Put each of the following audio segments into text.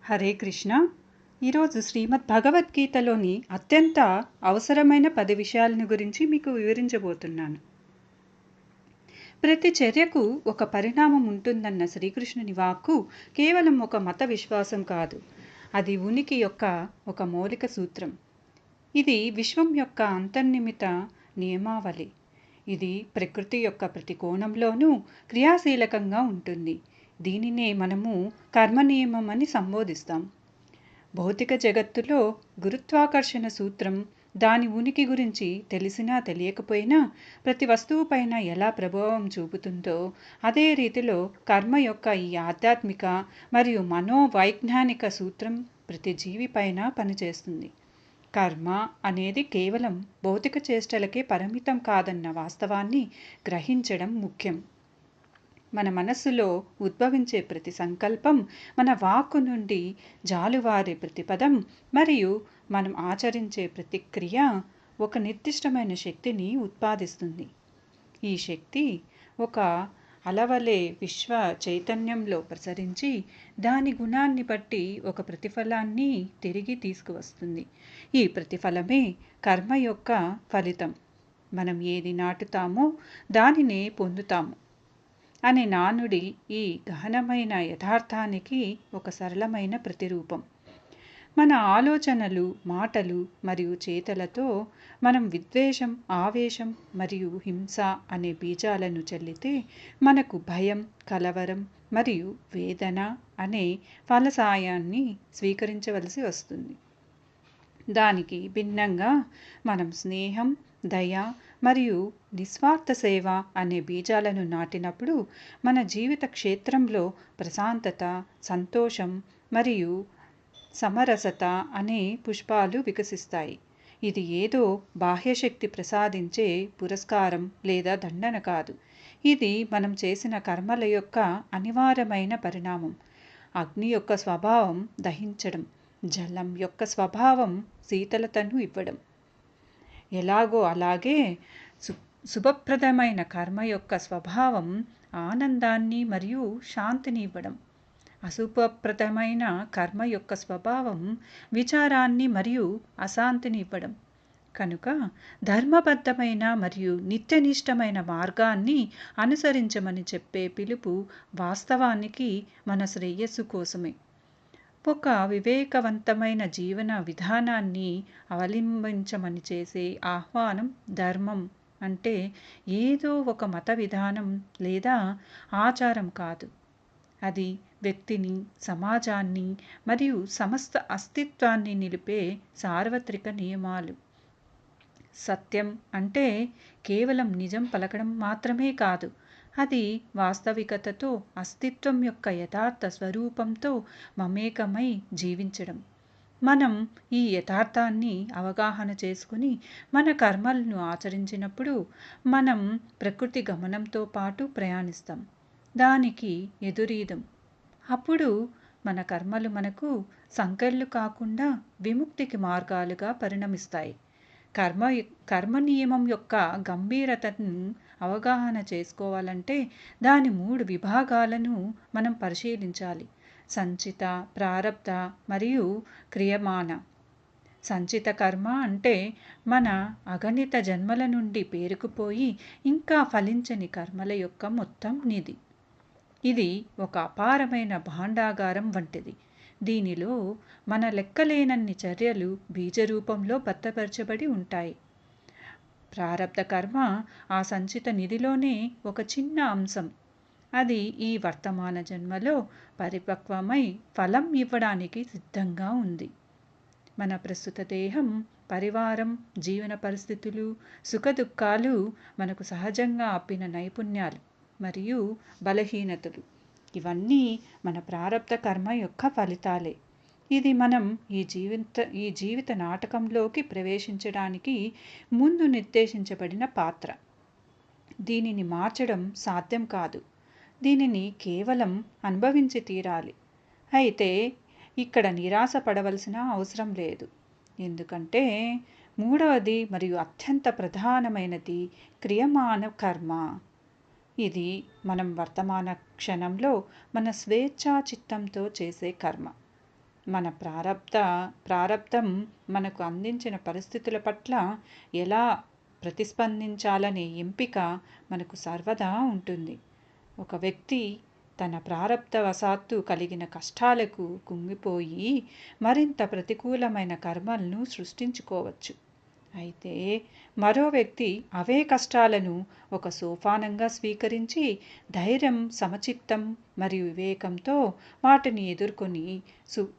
హరే కృష్ణ. ఈరోజు శ్రీమద్ భగవద్గీతలోని అత్యంత అవసరమైన 10 విషయాలను గురించి మీకు వివరించబోతున్నాను. ప్రతి చర్యకు ఒక పరిణామం ఉంటుందన్న శ్రీకృష్ణుని వాక్కు కేవలం ఒక మత విశ్వాసం కాదు, అది ఉనికి యొక్క ఒక మౌలిక సూత్రం. ఇది విశ్వం యొక్క అంతర్నిమిత నియమావళి. ఇది ప్రకృతి యొక్క ప్రతి కోణంలోనూ క్రియాశీలకంగా ఉంటుంది. దీనినే మనము కర్మ నియమం అని సంబోధిస్తాం. భౌతిక జగత్తులో గురుత్వాకర్షణ సూత్రం దాని ఉనికి గురించి తెలిసినా తెలియకపోయినా ప్రతి వస్తువుపైన ఎలా ప్రభావం చూపుతుందో, అదే రీతిలో కర్మ యొక్క ఈ ఆధ్యాత్మిక మరియు మనోవైజ్ఞానిక సూత్రం ప్రతి జీవిపైన పనిచేస్తుంది. కర్మ అనేది కేవలం భౌతిక చేష్టలకే పరిమితం కాదన్న వాస్తవాన్ని గ్రహించడం ముఖ్యం. మన మనస్సులో ఉద్భవించే ప్రతి సంకల్పం, మన వాక్కు నుండి జాలువారే ప్రతి పదం మరియు మనం ఆచరించే ప్రతి క్రియ ఒక నిర్దిష్టమైన శక్తిని ఉత్పాదిస్తుంది. ఈ శక్తి ఒక అలవలే విశ్వ చైతన్యంలో ప్రసరించి దాని గుణాన్ని బట్టి ఒక ప్రతిఫలాన్ని తిరిగి తీసుకువస్తుంది. ఈ ప్రతిఫలమే కర్మ యొక్క ఫలితం. మనం ఏది నాటుతామో దానినే పొందుతాము అనే నానుడి ఈ గహనమైన యథార్థానికి ఒక సరళమైన ప్రతిరూపం. మన ఆలోచనలు, మాటలు మరియు చేతలతో మనం విద్వేషం, ఆవేశం మరియు హింస అనే బీజాలను చల్లితే మనకు భయం, కలవరం మరియు వేదన అనే ఫలసాయాన్ని స్వీకరించవలసి వస్తుంది. దానికి భిన్నంగా మనం స్నేహం, దయ మరియు నిస్వార్థ సేవ అనే బీజాలను నాటినప్పుడు మన జీవిత క్షేత్రంలో ప్రశాంతత, సంతోషం మరియు సమరసత అనే పుష్పాలు వికసిస్తాయి. ఇది ఏదో బాహ్యశక్తి ప్రసాదించే పురస్కారం లేదా దండన కాదు. ఇది మనం చేసిన కర్మల యొక్క అనివార్యమైన పరిణామం. అగ్ని యొక్క స్వభావం దహించడం, జలం యొక్క స్వభావం శీతలతను ఇవ్వడం. ఎలాగో అలాగే శుభప్రదమైన కర్మ యొక్క స్వభావం ఆనందాన్ని మరియు శాంతిని ఇవ్వడం. అశుభప్రదమైన కర్మ యొక్క స్వభావం విచారాన్ని మరియు అశాంతిని ఇవ్వడం. కనుక ధర్మబద్ధమైన మరియు నిత్యనిష్టమైన మార్గాన్ని అనుసరించమని చెప్పే పిలుపు వాస్తవానికి మన శ్రేయస్సు కోసమే. ఒక వివేకవంతమైన జీవన విధానాన్ని అవలంబించమని చేసే ఆహ్వానం. ధర్మం అంటే ఏదో ఒక మత విధానం లేదా ఆచారం కాదు. అది వ్యక్తిని, సమాజాన్ని మరియు సమస్త అస్తిత్వాన్ని నిలిపే సార్వత్రిక నియమాలు. సత్యం అంటే కేవలం నిజం పలకడం మాత్రమే కాదు, అది వాస్తవికతతో, అస్తిత్వం యొక్క యథార్థ స్వరూపంతో మమేకమై జీవించడం. మనం ఈ యథార్థాన్ని అవగాహన చేసుకుని మన కర్మలను ఆచరించినప్పుడు మనం ప్రకృతి గమనంతో పాటు ప్రయాణిస్తాం, దానికి ఎదురీదం. అప్పుడు మన కర్మలు మనకు సంకెళ్ళు కాకుండా విముక్తికి మార్గాలుగా పరిణమిస్తాయి. కర్మ నియమం యొక్క గంభీరతను అవగాహన చేసుకోవాలంటే దాని 3 విభాగాలను మనం పరిశీలించాలి: సంచిత, ప్రారబ్ధ మరియు క్రియమాణ. సంచిత కర్మ అంటే మన అగణిత జన్మల నుండి పేరుకుపోయి ఇంకా ఫలించని కర్మల యొక్క మొత్తం నిధి. ఇది ఒక అపారమైన భాండాగారం వంటిది. దీనిలో మన లెక్కలేనన్ని చర్యలు బీజరూపంలో భద్రపరచబడి ఉంటాయి. ప్రారబ్ధ కర్మ ఆ సంచిత నిధిలోనే ఒక చిన్న అంశం. అది ఈ వర్తమాన జన్మలో పరిపక్వమై ఫలం ఇవ్వడానికి సిద్ధంగా ఉంది. మన ప్రస్తుత దేహం, పరివారం, జీవన పరిస్థితులు, సుఖదుఖాలు మనకు సహజంగా అప్పిన నైపుణ్యాలు మరియు బలహీనతలు. ఇవన్నీ మన ప్రారబ్ధ కర్మ యొక్క ఫలితాలే. ఇది మనం ఈ జీవిత నాటకంలోకి ప్రవేశించడానికి ముందు నిర్దేశించబడిన పాత్ర. దీనిని మార్చడం సాధ్యం కాదు. దీనిని కేవలం అనుభవించి తీరాలి. అయితే ఇక్కడ నిరాశ పడవలసిన అవసరం లేదు. ఎందుకంటే 3వది మరియు అత్యంత ప్రధానమైనది క్రియమాణ కర్మ. ఇది మనం వర్తమాన క్షణంలో మన స్వేచ్ఛా చిత్తంతో చేసే కర్మ. మన ప్రారబ్ధం మనకు అందించిన పరిస్థితుల పట్ల ఎలా ప్రతిస్పందించాలనే ఎంపిక మనకు సర్వదా ఉంటుంది. ఒక వ్యక్తి తన ప్రారబ్ధవశాత్తు కలిగిన కష్టాలకు కుంగిపోయి మరింత ప్రతికూలమైన కర్మలను సృష్టించుకోవచ్చు. అయితే మరో వ్యక్తి అవే కష్టాలను ఒక సోపానంగా స్వీకరించి ధైర్యం, సమచిత్తం మరియు వివేకంతో వాటిని ఎదుర్కొని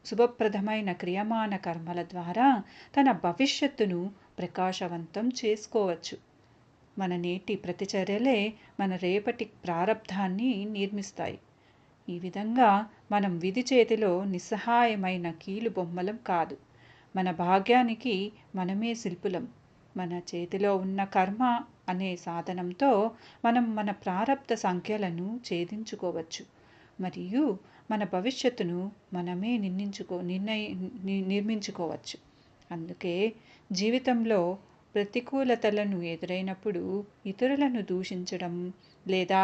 శుభప్రదమైన క్రియమాన కర్మల ద్వారా తన భవిష్యత్తును ప్రకాశవంతం చేసుకోవచ్చు. మన నేటి ప్రతిచర్యలే మన రేపటి ప్రారబ్ధాన్ని నిర్మిస్తాయి. ఈ విధంగా మనం విధి చేతిలో నిస్సహాయమైన కీలు బొమ్మలం కాదు. మన భాగ్యానికి మనమే శిల్పులం. మన చేతిలో ఉన్న కర్మ అనే సాధనంతో మనం మన ప్రారబ్ధ సంఖ్యలను ఛేదించుకోవచ్చు మరియు మన భవిష్యత్తును మనమే నిర్మించుకోవచ్చు. అందుకే జీవితంలో ప్రతికూలతలను ఎదురైనప్పుడు ఇతరులను దూషించడం లేదా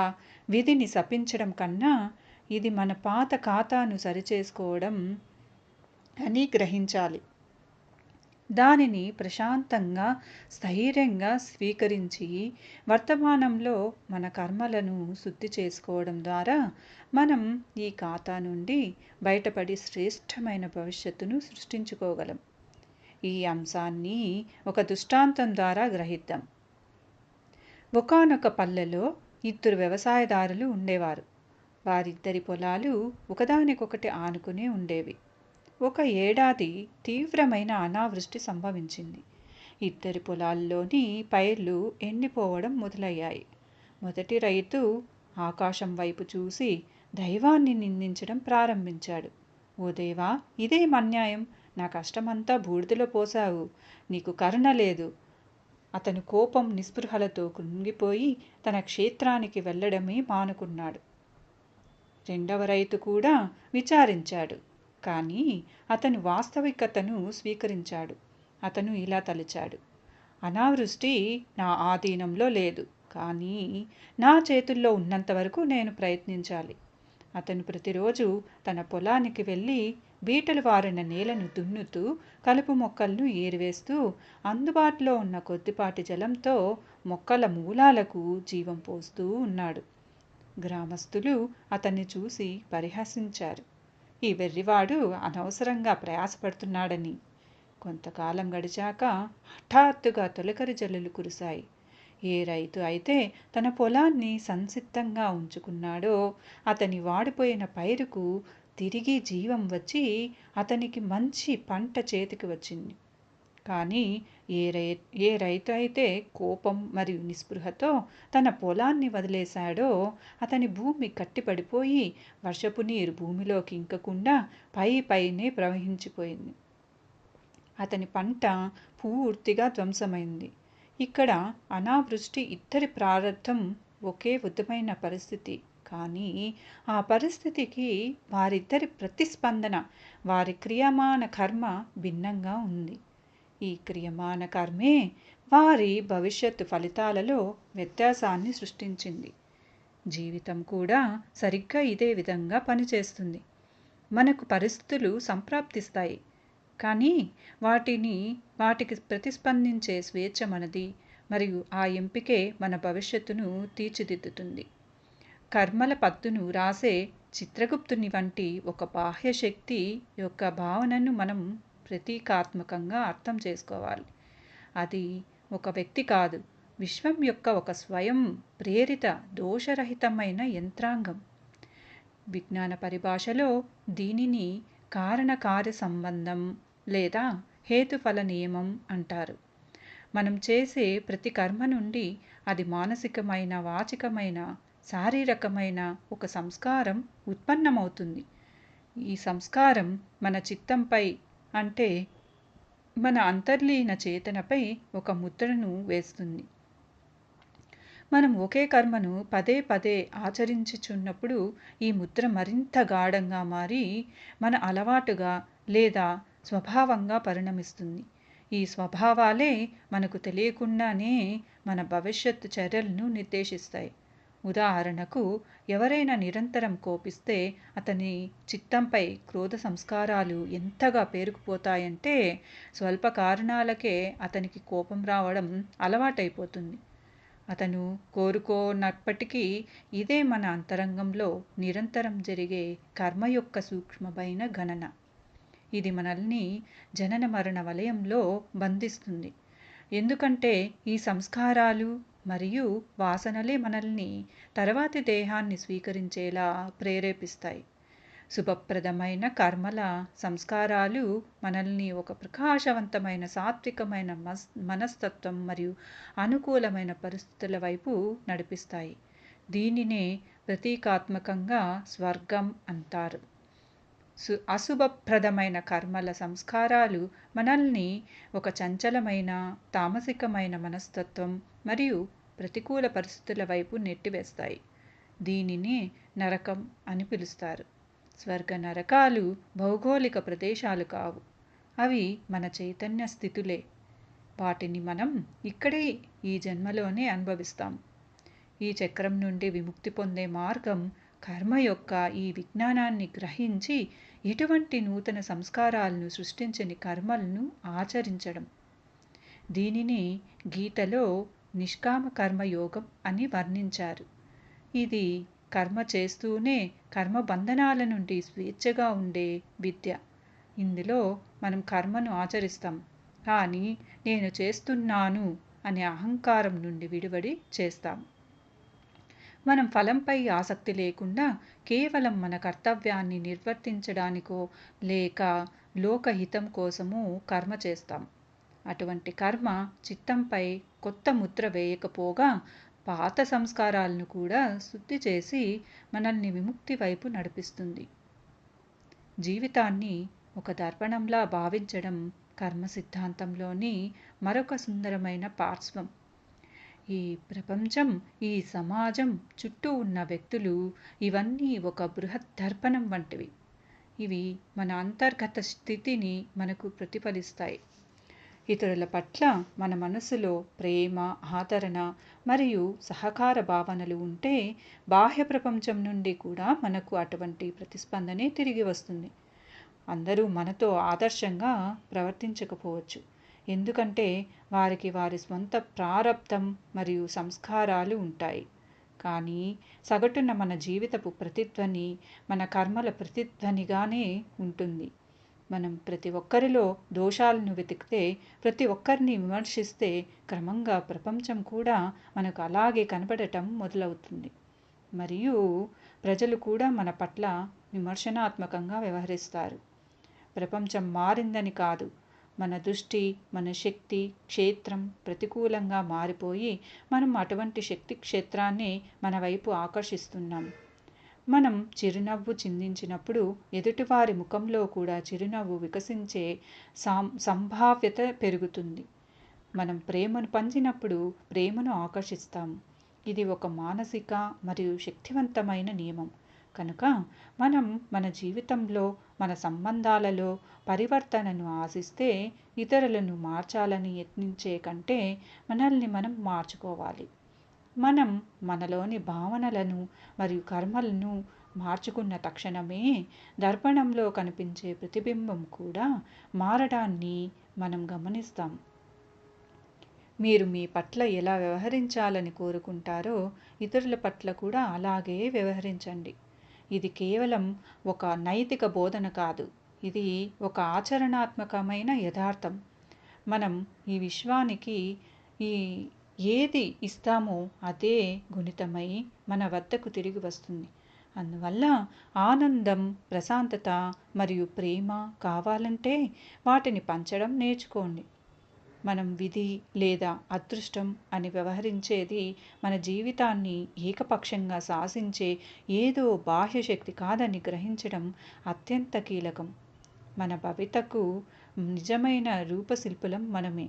విధిని శపించడం కన్నా ఇది మన పాత ఖాతాను సరిచేసుకోవడం అని గ్రహించాలి. దానిని ప్రశాంతంగా, స్థైర్యంగా స్వీకరించి వర్తమానంలో మన కర్మలను శుద్ధి చేసుకోవడం ద్వారా మనం ఈ ఖాతా నుండి బయటపడి శ్రేష్టమైన భవిష్యత్తును సృష్టించుకోగలం. ఈ అంశాన్ని ఒక దృష్టాంతం ద్వారా గ్రహిద్దాం. ఒకానొక పల్లెలో ఇద్దరు వ్యవసాయదారులు ఉండేవారు. వారిద్దరి పొలాలు ఒకదానికొకటి ఆనుకునే ఉండేవి. ఒక ఏడాది తీవ్రమైన అనావృష్టి సంభవించింది. ఇద్దరి పొలాల్లోని పైర్లు ఎండిపోవడం మొదలయ్యాయి. మొదటి రైతు ఆకాశం వైపు చూసి దైవాన్ని నిందించడం ప్రారంభించాడు. ఓ దేవా, ఇదేం అన్యాయం! నా కష్టమంతా బూడిదలో పోసావు. నీకు కరుణ లేదు. అతను కోపం, నిస్పృహలతో కృంగిపోయి తన క్షేత్రానికి వెళ్ళడమే మానుకున్నాడు. రెండవ రైతు కూడా విచారించాడు. కానీ అతను వాస్తవికతను స్వీకరించాడు. అతను ఇలా తలచాడు: అనావృష్టి నా ఆధీనంలో లేదు, కానీ నా చేతుల్లో ఉన్నంత వరకు నేను ప్రయత్నించాలి. అతను ప్రతిరోజు తన పొలానికి వెళ్ళి బీటలు వారిన నేలను దున్నుతూ, కలుపు మొక్కలను ఏరివేస్తూ, అందుబాటులో ఉన్న కొద్దిపాటి జలంతో మొక్కల మూలాలకు జీవం పోస్తూ ఉన్నాడు. గ్రామస్తులు అతన్ని చూసి పరిహసించారు. ఈ వెర్రివాడు అనవసరంగా ప్రయాసపడుతున్నాడని. కొంతకాలం గడిచాక హఠాత్తుగా తొలకరి జల్లులు కురిశాయి. ఏ రైతు అయితే తన పొలాన్ని సంసిద్ధంగా ఉంచుకున్నాడో అతని వాడిపోయిన పైరుకు తిరిగి జీవం వచ్చి అతనికి మంచి పంట చేతికి వచ్చింది. కానీ ఏ రైతు అయితే కోపం మరియు నిస్పృహతో తన పొలాన్ని వదిలేశాడో అతని భూమి కట్టిపడిపోయి వర్షపు నీరు భూమిలోకి ఇంకకుండా పైనే ప్రవహించిపోయింది. అతని పంట పూర్తిగా ధ్వంసమైంది. ఇక్కడ అనావృష్టి ఇద్దరి ప్రారబ్ధం ఒకే విధమైన పరిస్థితి, కానీ ఆ పరిస్థితికి వారిద్దరి ప్రతిస్పందన, వారి క్రియమాన కర్మ భిన్నంగా ఉంది. ఈ క్రియమాన కర్మే వారి భవిష్యత్తు ఫలితాలలో వ్యత్యాసాన్ని సృష్టించింది. జీవితం కూడా సరిగ్గా ఇదే విధంగా పనిచేస్తుంది. మనకు పరిస్థితులు సంప్రాప్తిస్తాయి, కానీ వాటికి ప్రతిస్పందించే స్వేచ్ఛ మనది మరియు ఆ ఎంపికే మన భవిష్యత్తును తీర్చిదిద్దుతుంది. కర్మల పత్తును రాసే చిత్రగుప్తుని వంటి ఒక బాహ్య శక్తి యొక్క భావనను మనం ప్రతీకాత్మకంగా అర్థం చేసుకోవాలి. అది ఒక వ్యక్తి కాదు, విశ్వం యొక్క ఒక స్వయం ప్రేరిత దోషరహితమైన యంత్రాంగం. విజ్ఞాన పరిభాషలో దీనిని కారణకార్య సంబంధం లేదా హేతుఫల నియమం అంటారు. మనం చేసే ప్రతి కర్మ నుండి అది మానసికమైన, వాచికమైన, శారీరకమైన ఒక సంస్కారం ఉత్పన్నమవుతుంది. ఈ సంస్కారం మన చిత్తంపై, అంటే మన అంతర్లీన చేతనపై ఒక ముద్రను వేస్తుంది. మనం ఒకే కర్మను పదే పదే ఆచరించుచున్నప్పుడు ఈ ముద్ర మరింత గాఢంగా మారి మన అలవాటుగా లేదా స్వభావంగా పరిణమిస్తుంది. ఈ స్వభావాలే మనకు తెలియకుండానే మన భవిష్యత్తు చర్యలను నిర్దేశిస్తాయి. ఉదాహరణకు, ఎవరైనా నిరంతరం కోపిస్తే అతని చిత్తంపై క్రోధ సంస్కారాలు ఎంతగా పేరుకుపోతాయంటే స్వల్ప కారణాలకే అతనికి కోపం రావడం అలవాటైపోతుంది. అతను కోరుకోనప్పటికీ ఇదే మన అంతరంగంలో నిరంతరం జరిగే కర్మ యొక్క సూక్ష్మమైన గణన. ఇది మనల్ని జనన మరణ వలయంలో బంధిస్తుంది. ఎందుకంటే ఈ సంస్కారాలు మరియు వాసనలే మనల్ని తర్వాతి దేహాన్ని స్వీకరించేలా ప్రేరేపిస్తాయి. శుభప్రదమైన కర్మల సంస్కారాలు మనల్ని ఒక ప్రకాశవంతమైన సాత్వికమైన మనస్తత్వం మరియు అనుకూలమైన పరిస్థితుల వైపు నడిపిస్తాయి. దీనినే ప్రతీకాత్మకంగా స్వర్గం అంటారు. అశుభప్రదమైన కర్మల సంస్కారాలు మనల్ని ఒక చంచలమైన తామసికమైన మనస్తత్వం మరియు ప్రతికూల పరిస్థితుల వైపు నెట్టివేస్తాయి. దీనిని నరకం అని పిలుస్తారు. స్వర్గ నరకాలు భౌగోళిక ప్రదేశాలు కావు, అవి మన చైతన్య స్థితులే. వాటిని మనం ఇక్కడే ఈ జన్మలోనే అనుభవిస్తాం. ఈ చక్రం నుండి విముక్తి పొందే మార్గం కర్మ యొక్క ఈ విజ్ఞానాన్ని గ్రహించి ఎటువంటి నూతన సంస్కారాలను సృష్టించని కర్మలను ఆచరించడం. దీనిని గీతలో నిష్కామ కర్మయోగం అని వర్ణించారు. ఇది కర్మ చేస్తూనే కర్మ బంధనాల నుండి స్వేచ్ఛగా ఉండే విద్య. ఇందులో మనం కర్మను ఆచరిస్తాం, కానీ నేను చేస్తున్నాను అనే అహంకారం నుండి విడివడి చేస్తాం. మనం ఫలంపై ఆసక్తి లేకుండా కేవలం మన కర్తవ్యాన్ని నిర్వర్తించడానికో లేక లోకహితం కోసమో కర్మ చేస్తాం. అటువంటి కర్మ చిత్తంపై కొత్త ముద్ర వేయకపోగా పాత సంస్కారాలను కూడా శుద్ధి చేసి మనల్ని విముక్తి వైపు నడిపిస్తుంది. జీవితాన్ని ఒక దర్పణంలా భావించడం కర్మ సిద్ధాంతంలోని మరొక సుందరమైన పార్శ్వం. ఈ ప్రపంచం, ఈ సమాజం, చుట్టూ ఉన్న వ్యక్తులు ఇవన్నీ ఒక బృహత్ దర్పణం వంటివి. ఇవి మన అంతర్గత స్థితిని మనకు ప్రతిఫలిస్తాయి. ఇతరుల పట్ల మన మనసులో ప్రేమ, ఆదరణ మరియు సహకార భావనలు ఉంటే బాహ్య ప్రపంచం నుండి కూడా మనకు అటువంటి ప్రతిస్పందనే తిరిగి వస్తుంది. అందరూ మనతో ఆదర్శంగా ప్రవర్తించకపోవచ్చు, ఎందుకంటే వారికి వారి స్వంత ప్రారబ్ధం మరియు సంస్కారాలు ఉంటాయి. కానీ సగటున మన జీవితపు ప్రతిధ్వని మన కర్మల ప్రతిధ్వనిగానే ఉంటుంది. మనం ప్రతి ఒక్కరిలో దోషాలను వెతికితే, ప్రతి ఒక్కరిని విమర్శిస్తే క్రమంగా ప్రపంచం కూడా మనకు అలాగే కనబడటం మొదలవుతుంది. మరియు ప్రజలు కూడా మన పట్ల విమర్శనాత్మకంగా వ్యవహరిస్తారు. ప్రపంచం మారిందని కాదు, మన దృష్టి, మన శక్తి క్షేత్రం ప్రతికూలంగా మారిపోయి మనం అటువంటి శక్తి క్షేత్రాన్ని మన వైపు ఆకర్షిస్తున్నాం. మనం చిరునవ్వు చిందించినప్పుడు ఎదుటివారి ముఖంలో కూడా చిరునవ్వు వికసించే సంభావ్యత పెరుగుతుంది. మనం ప్రేమను పంచినప్పుడు ప్రేమను ఆకర్షిస్తాము. ఇది ఒక మానసిక మరియు శక్తివంతమైన నియమం. కనుక మనం మన జీవితంలో, మన సంబంధాలలో పరివర్తనను ఆశిస్తే ఇతరులను మార్చాలని యత్నించే కంటే మనల్ని మనం మార్చుకోవాలి. మనం మనలోని భావనలను మరియు కర్మలను మార్చుకున్న తక్షణమే దర్పణంలో కనిపించే ప్రతిబింబం కూడా మారడాన్ని మనం గమనిస్తాం. మీరు మీ పట్ల ఎలా వ్యవహరించాలని కోరుకుంటారో ఇతరుల పట్ల కూడా అలాగే వ్యవహరించండి. ఇది కేవలం ఒక నైతిక బోధన కాదు, ఇది ఒక ఆచరణాత్మకమైన యథార్థం. మనం ఈ విశ్వానికి ఏది ఇస్తామో అదే గుణితమై మన వద్దకు తిరిగి వస్తుంది. అందువల్ల ఆనందం, ప్రశాంతత మరియు ప్రేమ కావాలంటే వాటిని పంచడం నేర్చుకోండి. మనం విధి లేదా అదృష్టం అని వ్యవహరించేది మన జీవితాన్ని ఏకపక్షంగా శాసించే ఏదో బాహ్య శక్తి కాదని గ్రహించడం అత్యంత కీలకం. మన భవితకు నిజమైన రూపశిల్పులం మనమే.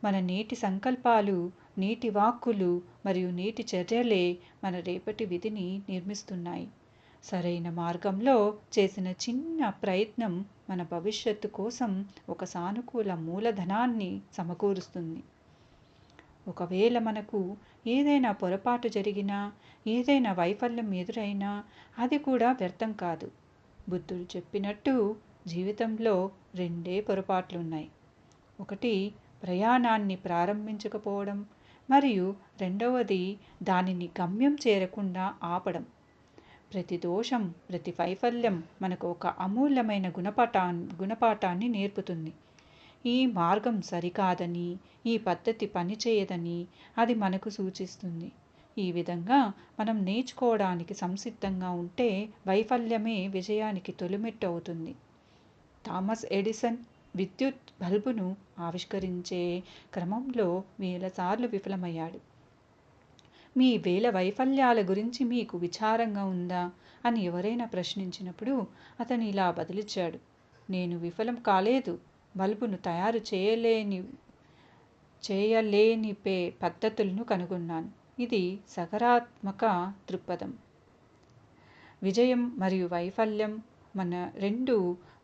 మన నేటి సంకల్పాలు, నేటి వాక్కులు మరియు నేటి చర్యలే మన రేపటి విధిని నిర్మిస్తున్నాయి. సరైన మార్గంలో చేసిన చిన్న ప్రయత్నం మన భవిష్యత్తు కోసం ఒక సానుకూల మూలధనాన్ని సమకూరుస్తుంది. ఒకవేళ మనకు ఏదైనా పొరపాటు జరిగినా, ఏదైనా వైఫల్యం ఎదురైనా అది కూడా వ్యర్థం కాదు. బుద్ధుడు చెప్పినట్టు జీవితంలో రెండే పొరపాట్లున్నాయి. ఒకటి ప్రయాణాన్ని ప్రారంభించకపోవడం, మరియు రెండవది దానిని గమ్యం చేరకుండా ఆపడం. ప్రతి దోషం, ప్రతి వైఫల్యం మనకు ఒక అమూల్యమైన గుణపాఠాన్ని నేర్పుతుంది. ఈ మార్గం సరికాదని, ఈ పద్ధతి పనిచేయదని అది మనకు సూచిస్తుంది. ఈ విధంగా మనం నేర్చుకోవడానికి సంసిద్ధంగా ఉంటే వైఫల్యమే విజయానికి తొలిమెట్టు అవుతుంది. థామస్ ఎడిసన్ విద్యుత్ బల్బును ఆవిష్కరించే క్రమంలో వేలసార్లు విఫలమయ్యాడు. మీ వేల వైఫల్యాల గురించి మీకు విచారంగా ఉందా అని ఎవరైనా ప్రశ్నించినప్పుడు అతను ఇలా బదిలిచ్చాడు: నేను విఫలం కాలేదు, బల్బును తయారు చేయలేని పద్ధతులను కనుగొన్నాను. ఇది సకారాత్మక దృక్పథం. విజయం మరియు వైఫల్యం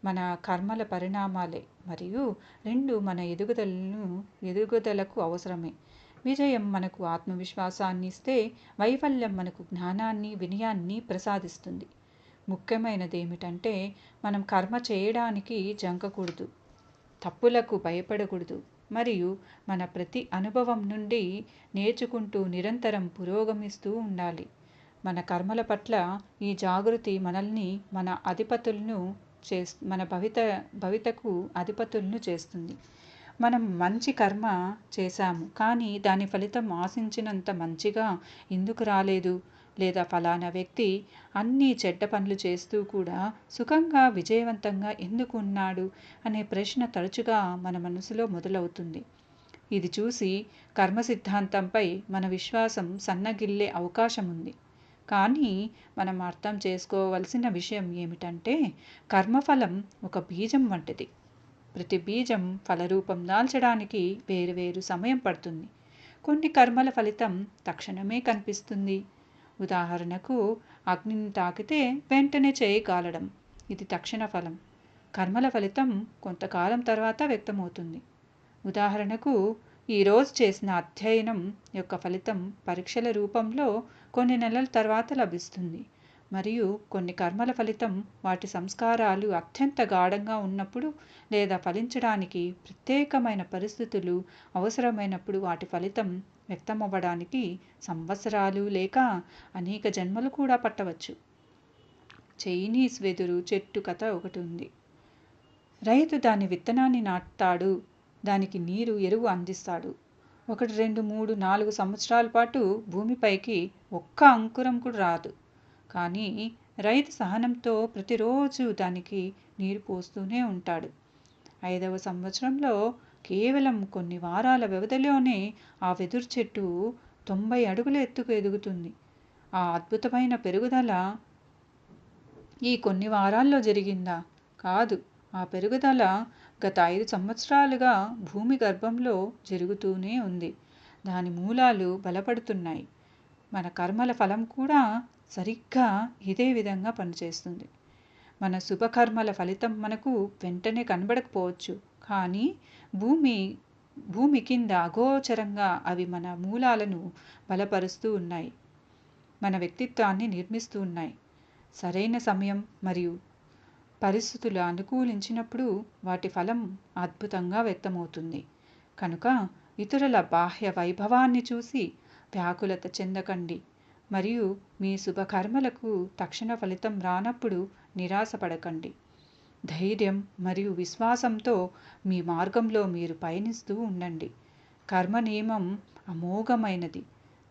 మన కర్మల పరిణామాలే, మరియు రెండు మన ఎదుగుదలకు అవసరమే. విజయం మనకు ఆత్మవిశ్వాసాన్ని ఇస్తే, వైఫల్యం మనకు జ్ఞానాన్ని, వినయాన్ని ప్రసాదిస్తుంది. ముఖ్యమైనది ఏమిటంటే మనం కర్మ చేయడానికి జంకకూడదు, తప్పులకు భయపడకూడదు, మరియు మన ప్రతి అనుభవం నుండి నేర్చుకుంటూ నిరంతరం పురోగమిస్తూ ఉండాలి. మన కర్మల పట్ల ఈ జాగృతి మనల్ని మన భవితకు అధిపతులను చేస్తుంది. మనం మంచి కర్మ చేశాము, కానీ దాని ఫలితం ఆశించినంత మంచిగా ఎందుకు రాలేదు, లేదా ఫలానా వ్యక్తి అన్ని చెడ్డ పనులు చేస్తూ కూడా సుఖంగా, విజయవంతంగా ఎందుకు ఉన్నాడు అనే ప్రశ్న తరచుగా మన మనసులో మొదలవుతుంది. ఇది చూసి కర్మ సిద్ధాంతంపై మన విశ్వాసం సన్నగిల్లే అవకాశం ఉంది. కానీ మనం అర్థం చేసుకోవలసిన విషయం ఏమిటంటే, కర్మఫలం ఒక బీజం వంటిది. ప్రతి బీజం ఫలరూపం దాల్చడానికి వేరువేరు సమయం పడుతుంది. కొన్ని కర్మల ఫలితం తక్షణమే కనిపిస్తుంది. ఉదాహరణకు, అగ్నిని తాకితే వెంటనే చేయి కాలడం, ఇది తక్షణ ఫలం. కర్మల ఫలితం కొంతకాలం తర్వాత వ్యక్తమవుతుంది. ఉదాహరణకు, ఈరోజు చేసిన అధ్యయనం యొక్క ఫలితం పరీక్షల రూపంలో కొన్ని నెలల తర్వాత లభిస్తుంది. మరియు కొన్ని కర్మల ఫలితం వాటి సంస్కారాలు అత్యంత గాఢంగా ఉన్నప్పుడు, లేదా ఫలించడానికి ప్రత్యేకమైన పరిస్థితులు అవసరమైనప్పుడు వాటి ఫలితం వ్యక్తమవ్వడానికి సంవత్సరాలు లేక అనేక జన్మలు కూడా పట్టవచ్చు. చైనీస్ వెదురు చెట్టు కథ ఒకటి ఉంది. రైతు దాని విత్తనాన్ని నాటుతాడు, దానికి నీరు, ఎరువు అందిస్తాడు. 1, 2, 3, 4 సంవత్సరాల పాటు భూమిపైకి ఒక్క అంకురం కూడా రాదు. కానీ రైతు సహనంతో ప్రతిరోజు దానికి నీరు పోస్తూనే ఉంటాడు. 5వ సంవత్సరంలో కేవలం కొన్ని వారాల వ్యవధిలోనే ఆ వెదురు చెట్టు 90 అడుగుల ఎత్తుకు ఎదుగుతుంది. ఆ అద్భుతమైన పెరుగుదల ఈ కొన్ని వారాల్లో జరిగిందా? కాదు. ఆ పెరుగుదల గత 5 సంవత్సరాలుగా భూమి గర్భంలో జరుగుతూనే ఉంది. దాని మూలాలు బలపడుతున్నాయి. మన కర్మల ఫలం కూడా సరిగ్గా ఇదే విధంగా పనిచేస్తుంది. మన శుభకర్మల ఫలితం మనకు వెంటనే కనబడకపోవచ్చు, కానీ భూమి కింద అగోచరంగా అవి మన మూలాలను బలపరుస్తూ ఉన్నాయి, మన వ్యక్తిత్వాన్ని నిర్మిస్తూ ఉన్నాయి. సరైన సమయం మరియు పరిస్థితులు అనుకూలించినప్పుడు వాటి ఫలం అద్భుతంగా వ్యక్తమవుతుంది. కనుక ఇతరుల బాహ్య వైభవాన్ని చూసి వ్యాకులత చెందకండి, మరియు మీ శుభకర్మలకు తక్షణ ఫలితం రానప్పుడు నిరాశపడకండి. ధైర్యం మరియు విశ్వాసంతో మీ మార్గంలో మీరు పయనిస్తూ ఉండండి. కర్మ నియమం అమోఘమైనది.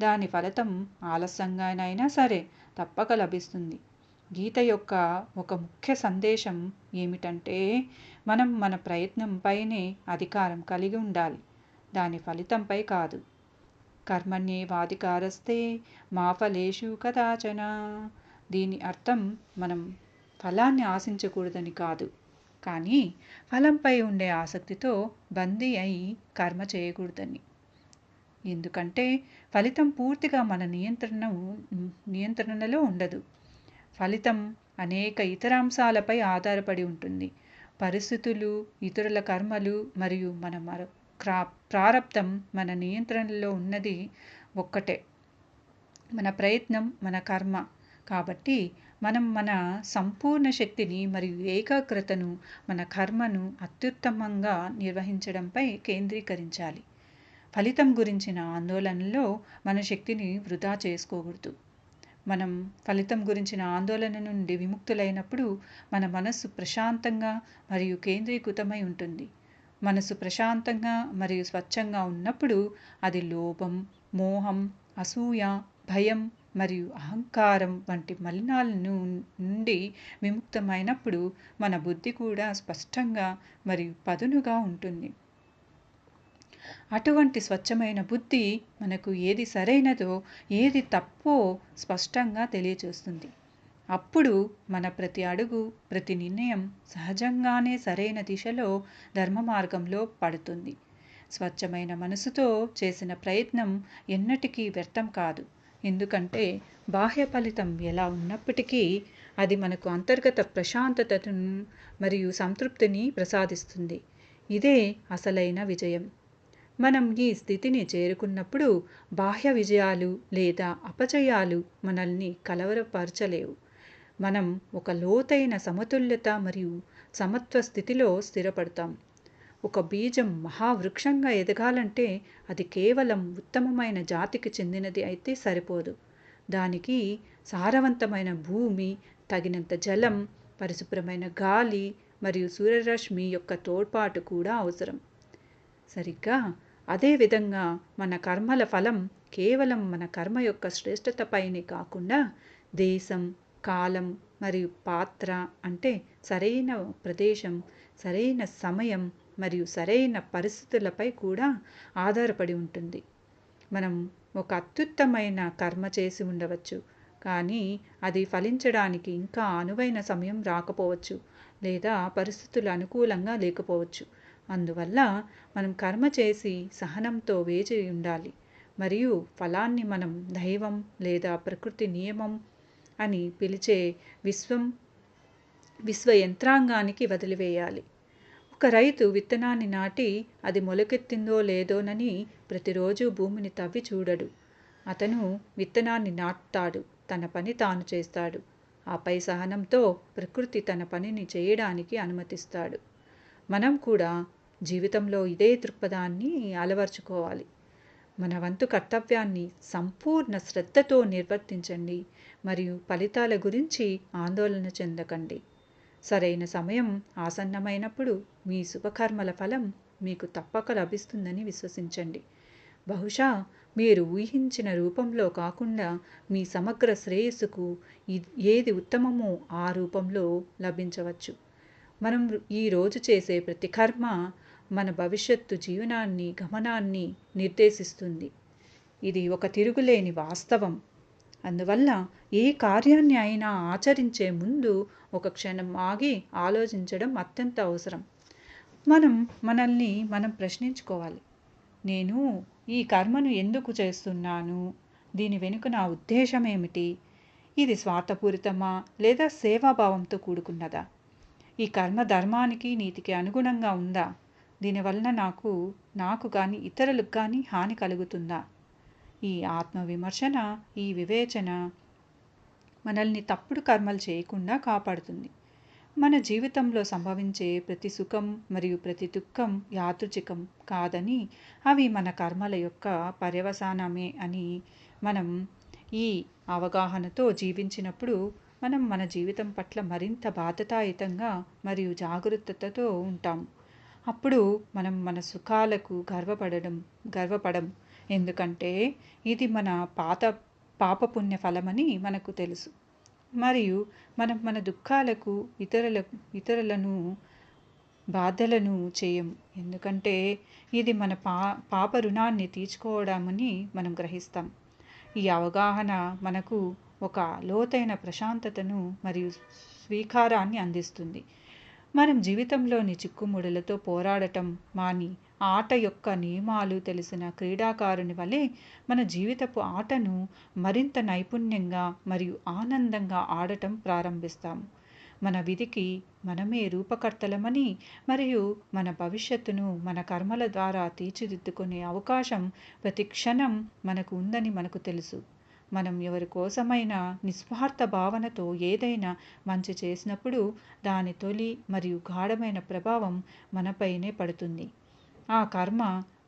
దాని ఫలితం ఆలస్యంగానైనా సరే తప్పక లభిస్తుంది. గీత యొక్క ఒక ముఖ్య సందేశం ఏమిటంటే, మనం మన ప్రయత్నంపైనే అధికారం కలిగి ఉండాలి, దాని ఫలితంపై కాదు. కర్మణ్యేవాధికారస్తే మా ఫలేషు కదాచన. దీని అర్థం మనం ఫలాన్ని ఆశించకూడదని కాదు, కానీ ఫలంపై ఉండే ఆసక్తితో బందీ అయి కర్మ చేయకూడదని. ఎందుకంటే ఫలితం పూర్తిగా మన నియంత్రణలో ఉండదు. ఫలితం అనేక ఇతర అంశాలపై ఆధారపడి ఉంటుంది. పరిస్థితులు, ఇతరుల కర్మలు మరియు ప్రారబ్ధం మన నియంత్రణలో ఉన్నది ఒక్కటే, మన ప్రయత్నం, మన కర్మ. కాబట్టి మనం మన సంపూర్ణ శక్తిని మరియు ఏకాగ్రతను మన కర్మను అత్యుత్తమంగా నిర్వహించడంపై కేంద్రీకరించాలి. ఫలితం గురించిన ఆందోళనలో మన శక్తిని వృధా చేసుకోకూడదు. మనం ఫలితం గురించిన ఆందోళన నుండి విముక్తులైనప్పుడు మన మనస్సు ప్రశాంతంగా మరియు కేంద్రీకృతమై ఉంటుంది. మనసు ప్రశాంతంగా మరియు స్వచ్ఛంగా ఉన్నప్పుడు అది లోభం, మోహం, అసూయ, భయం మరియు అహంకారం వంటి మలినాల నుండి విముక్తమైనప్పుడు మన బుద్ధి కూడా స్పష్టంగా మరియు పదునుగా ఉంటుంది. అటువంటి స్వచ్ఛమైన బుద్ధి మనకు ఏది సరైనదో ఏది తప్పో స్పష్టంగా తెలియచేస్తుంది. అప్పుడు మన ప్రతి అడుగు, ప్రతి నిర్ణయం సహజంగానే సరైన దిశలో, ధర్మ మార్గంలో పడుతుంది. స్వచ్ఛమైన మనసుతో చేసిన ప్రయత్నం ఎన్నటికీ వ్యర్థం కాదు. ఎందుకంటే బాహ్య ఫలితం ఎలా ఉన్నప్పటికీ అది మనకు అంతర్గత ప్రశాంతతను మరియు సంతృప్తిని ప్రసాదిస్తుంది. ఇదే అసలైన విజయం. మనం ఈ స్థితిని చేరుకున్నప్పుడు బాహ్య విజయాలు లేదా అపజయాలు మనల్ని కలవరపరచలేవు. మనం ఒక లోతైన సమతుల్యత మరియు సమత్వ స్థితిలో స్థిరపడతాం. ఒక బీజం మహావృక్షంగా ఎదగాలంటే అది కేవలం ఉత్తమమైన జాతికి చెందినది అయితే సరిపోదు. దానికి సారవంతమైన భూమి, తగినంత జలం, పరిశుభ్రమైన గాలి మరియు సూర్యరశ్మి యొక్క తోడ్పాటు కూడా అవసరం. సరిగ్గా అదేవిధంగా మన కర్మల ఫలం కేవలం మన కర్మ యొక్క శ్రేష్టతపైనే కాకుండా దేశం, కాలం మరియు పాత్ర అంటే సరైన ప్రదేశం, సరైన సమయం మరియు సరైన పరిస్థితులపై కూడా ఆధారపడి ఉంటుంది. మనం ఒక అత్యుత్తమైన కర్మ చేసి ఉండవచ్చు, కానీ అది ఫలించడానికి ఇంకా అనువైన సమయం రాకపోవచ్చు లేదా పరిస్థితులు అనుకూలంగా లేకపోవచ్చు. అందువల్ల మనం కర్మ చేసి సహనంతో వేచి ఉండాలి మరియు ఫలాన్ని మనం దైవం లేదా ప్రకృతి నియమం అని పిలిచే విశ్వ యంత్రాంగానికి వదిలివేయాలి. ఒక రైతు విత్తనాన్ని నాటి అది మొలకెత్తిందో లేదోనని ప్రతిరోజు భూమిని తవ్వి చూడడు. అతను విత్తనాన్ని నాటుతాడు, తన పని తాను చేస్తాడు. ఆపై సహనంతో ప్రకృతి తన పనిని చేయడానికి అనుమతిస్తాడు. మనం కూడా జీవితంలో ఇదే దృక్పథాన్ని అలవర్చుకోవాలి. మన వంతు కర్తవ్యాన్ని సంపూర్ణ శ్రద్ధతో నిర్వర్తించండి మరియు ఫలితాల గురించి ఆందోళన చెందకండి. సరైన సమయం ఆసన్నమైనప్పుడు మీ శుభకర్మల ఫలం మీకు తప్పక లభిస్తుందని విశ్వసించండి. బహుశా మీరు ఊహించిన రూపంలో కాకుండా మీ సమగ్ర శ్రేయస్సుకు ఏది ఉత్తమమో ఆ రూపంలో లభించవచ్చు. మనం ఈరోజు చేసే ప్రతి కర్మ మన భవిష్యత్తు జీవనాన్ని, గమనాన్ని నిర్దేశిస్తుంది. ఇది ఒక తిరుగులేని వాస్తవం. అందువల్ల ఏ కార్యాన్ని అయినా ఆచరించే ముందు ఒక క్షణం ఆగి ఆలోచించడం అత్యంత అవసరం. మనల్ని మనం ప్రశ్నించుకోవాలి. నేను ఈ కర్మను ఎందుకు చేస్తున్నాను? దీని వెనుక నా ఉద్దేశం ఏమిటి? ఇది స్వార్థపూరితమా లేదా సేవాభావంతో కూడుకున్నదా? ఈ కర్మ ధర్మానికి, నీతికి అనుగుణంగా ఉందా? దీనివలన నాకు కానీ ఇతరులకు కానీ హాని కలుగుతుందా? ఈ ఆత్మవిమర్శన, ఈ వివేచన మనల్ని తప్పుడు కర్మలు చేయకుండా కాపాడుతుంది. మన జీవితంలో సంభవించే ప్రతి సుఖం మరియు ప్రతి దుఃఖం యాదృచ్ఛికం కాదని, అవి మన కర్మల యొక్క పర్యవసానమే అని మనం ఈ అవగాహనతో జీవించినప్పుడు మనం మన జీవితం పట్ల మరింత బాధ్యతాయుతంగా మరియు జాగరూకతతో ఉంటాం. అప్పుడు మనం మన సుఖాలకు గర్వపడం, ఎందుకంటే ఇది మన పాపపుణ్య ఫలమని మనకు తెలుసు. మరియు మనం మన దుఃఖాలకు ఇతరులను బాధలను చేయం, ఎందుకంటే ఇది మన పాప రుణాన్ని తీర్చుకోవడమని మనం గ్రహిస్తాం. ఈ అవగాహన మనకు ఒక లోతైన ప్రశాంతతను మరియు స్వీకారాన్ని అందిస్తుంది. మనం జీవితంలోని చిక్కుముడులతో పోరాడటం మాని ఆట యొక్క నియమాలు తెలిసిన క్రీడాకారుని వలె మన జీవితపు ఆటను మరింత నైపుణ్యంగా మరియు ఆనందంగా ఆడటం ప్రారంభిస్తాము. మన విధికి మనమే రూపకర్తలమని మరియు మన భవిష్యత్తును మన కర్మల ద్వారా తీర్చిదిద్దుకునే అవకాశం ప్రతి క్షణం మనకు ఉందని మనకు తెలుసు. మనం ఎవరి కోసమైనా నిస్వార్థ భావనతో ఏదైనా మంచి చేసినప్పుడు దాని తొలి మరియు గాఢమైన ప్రభావం మనపైనే పడుతుంది. ఆ కర్మ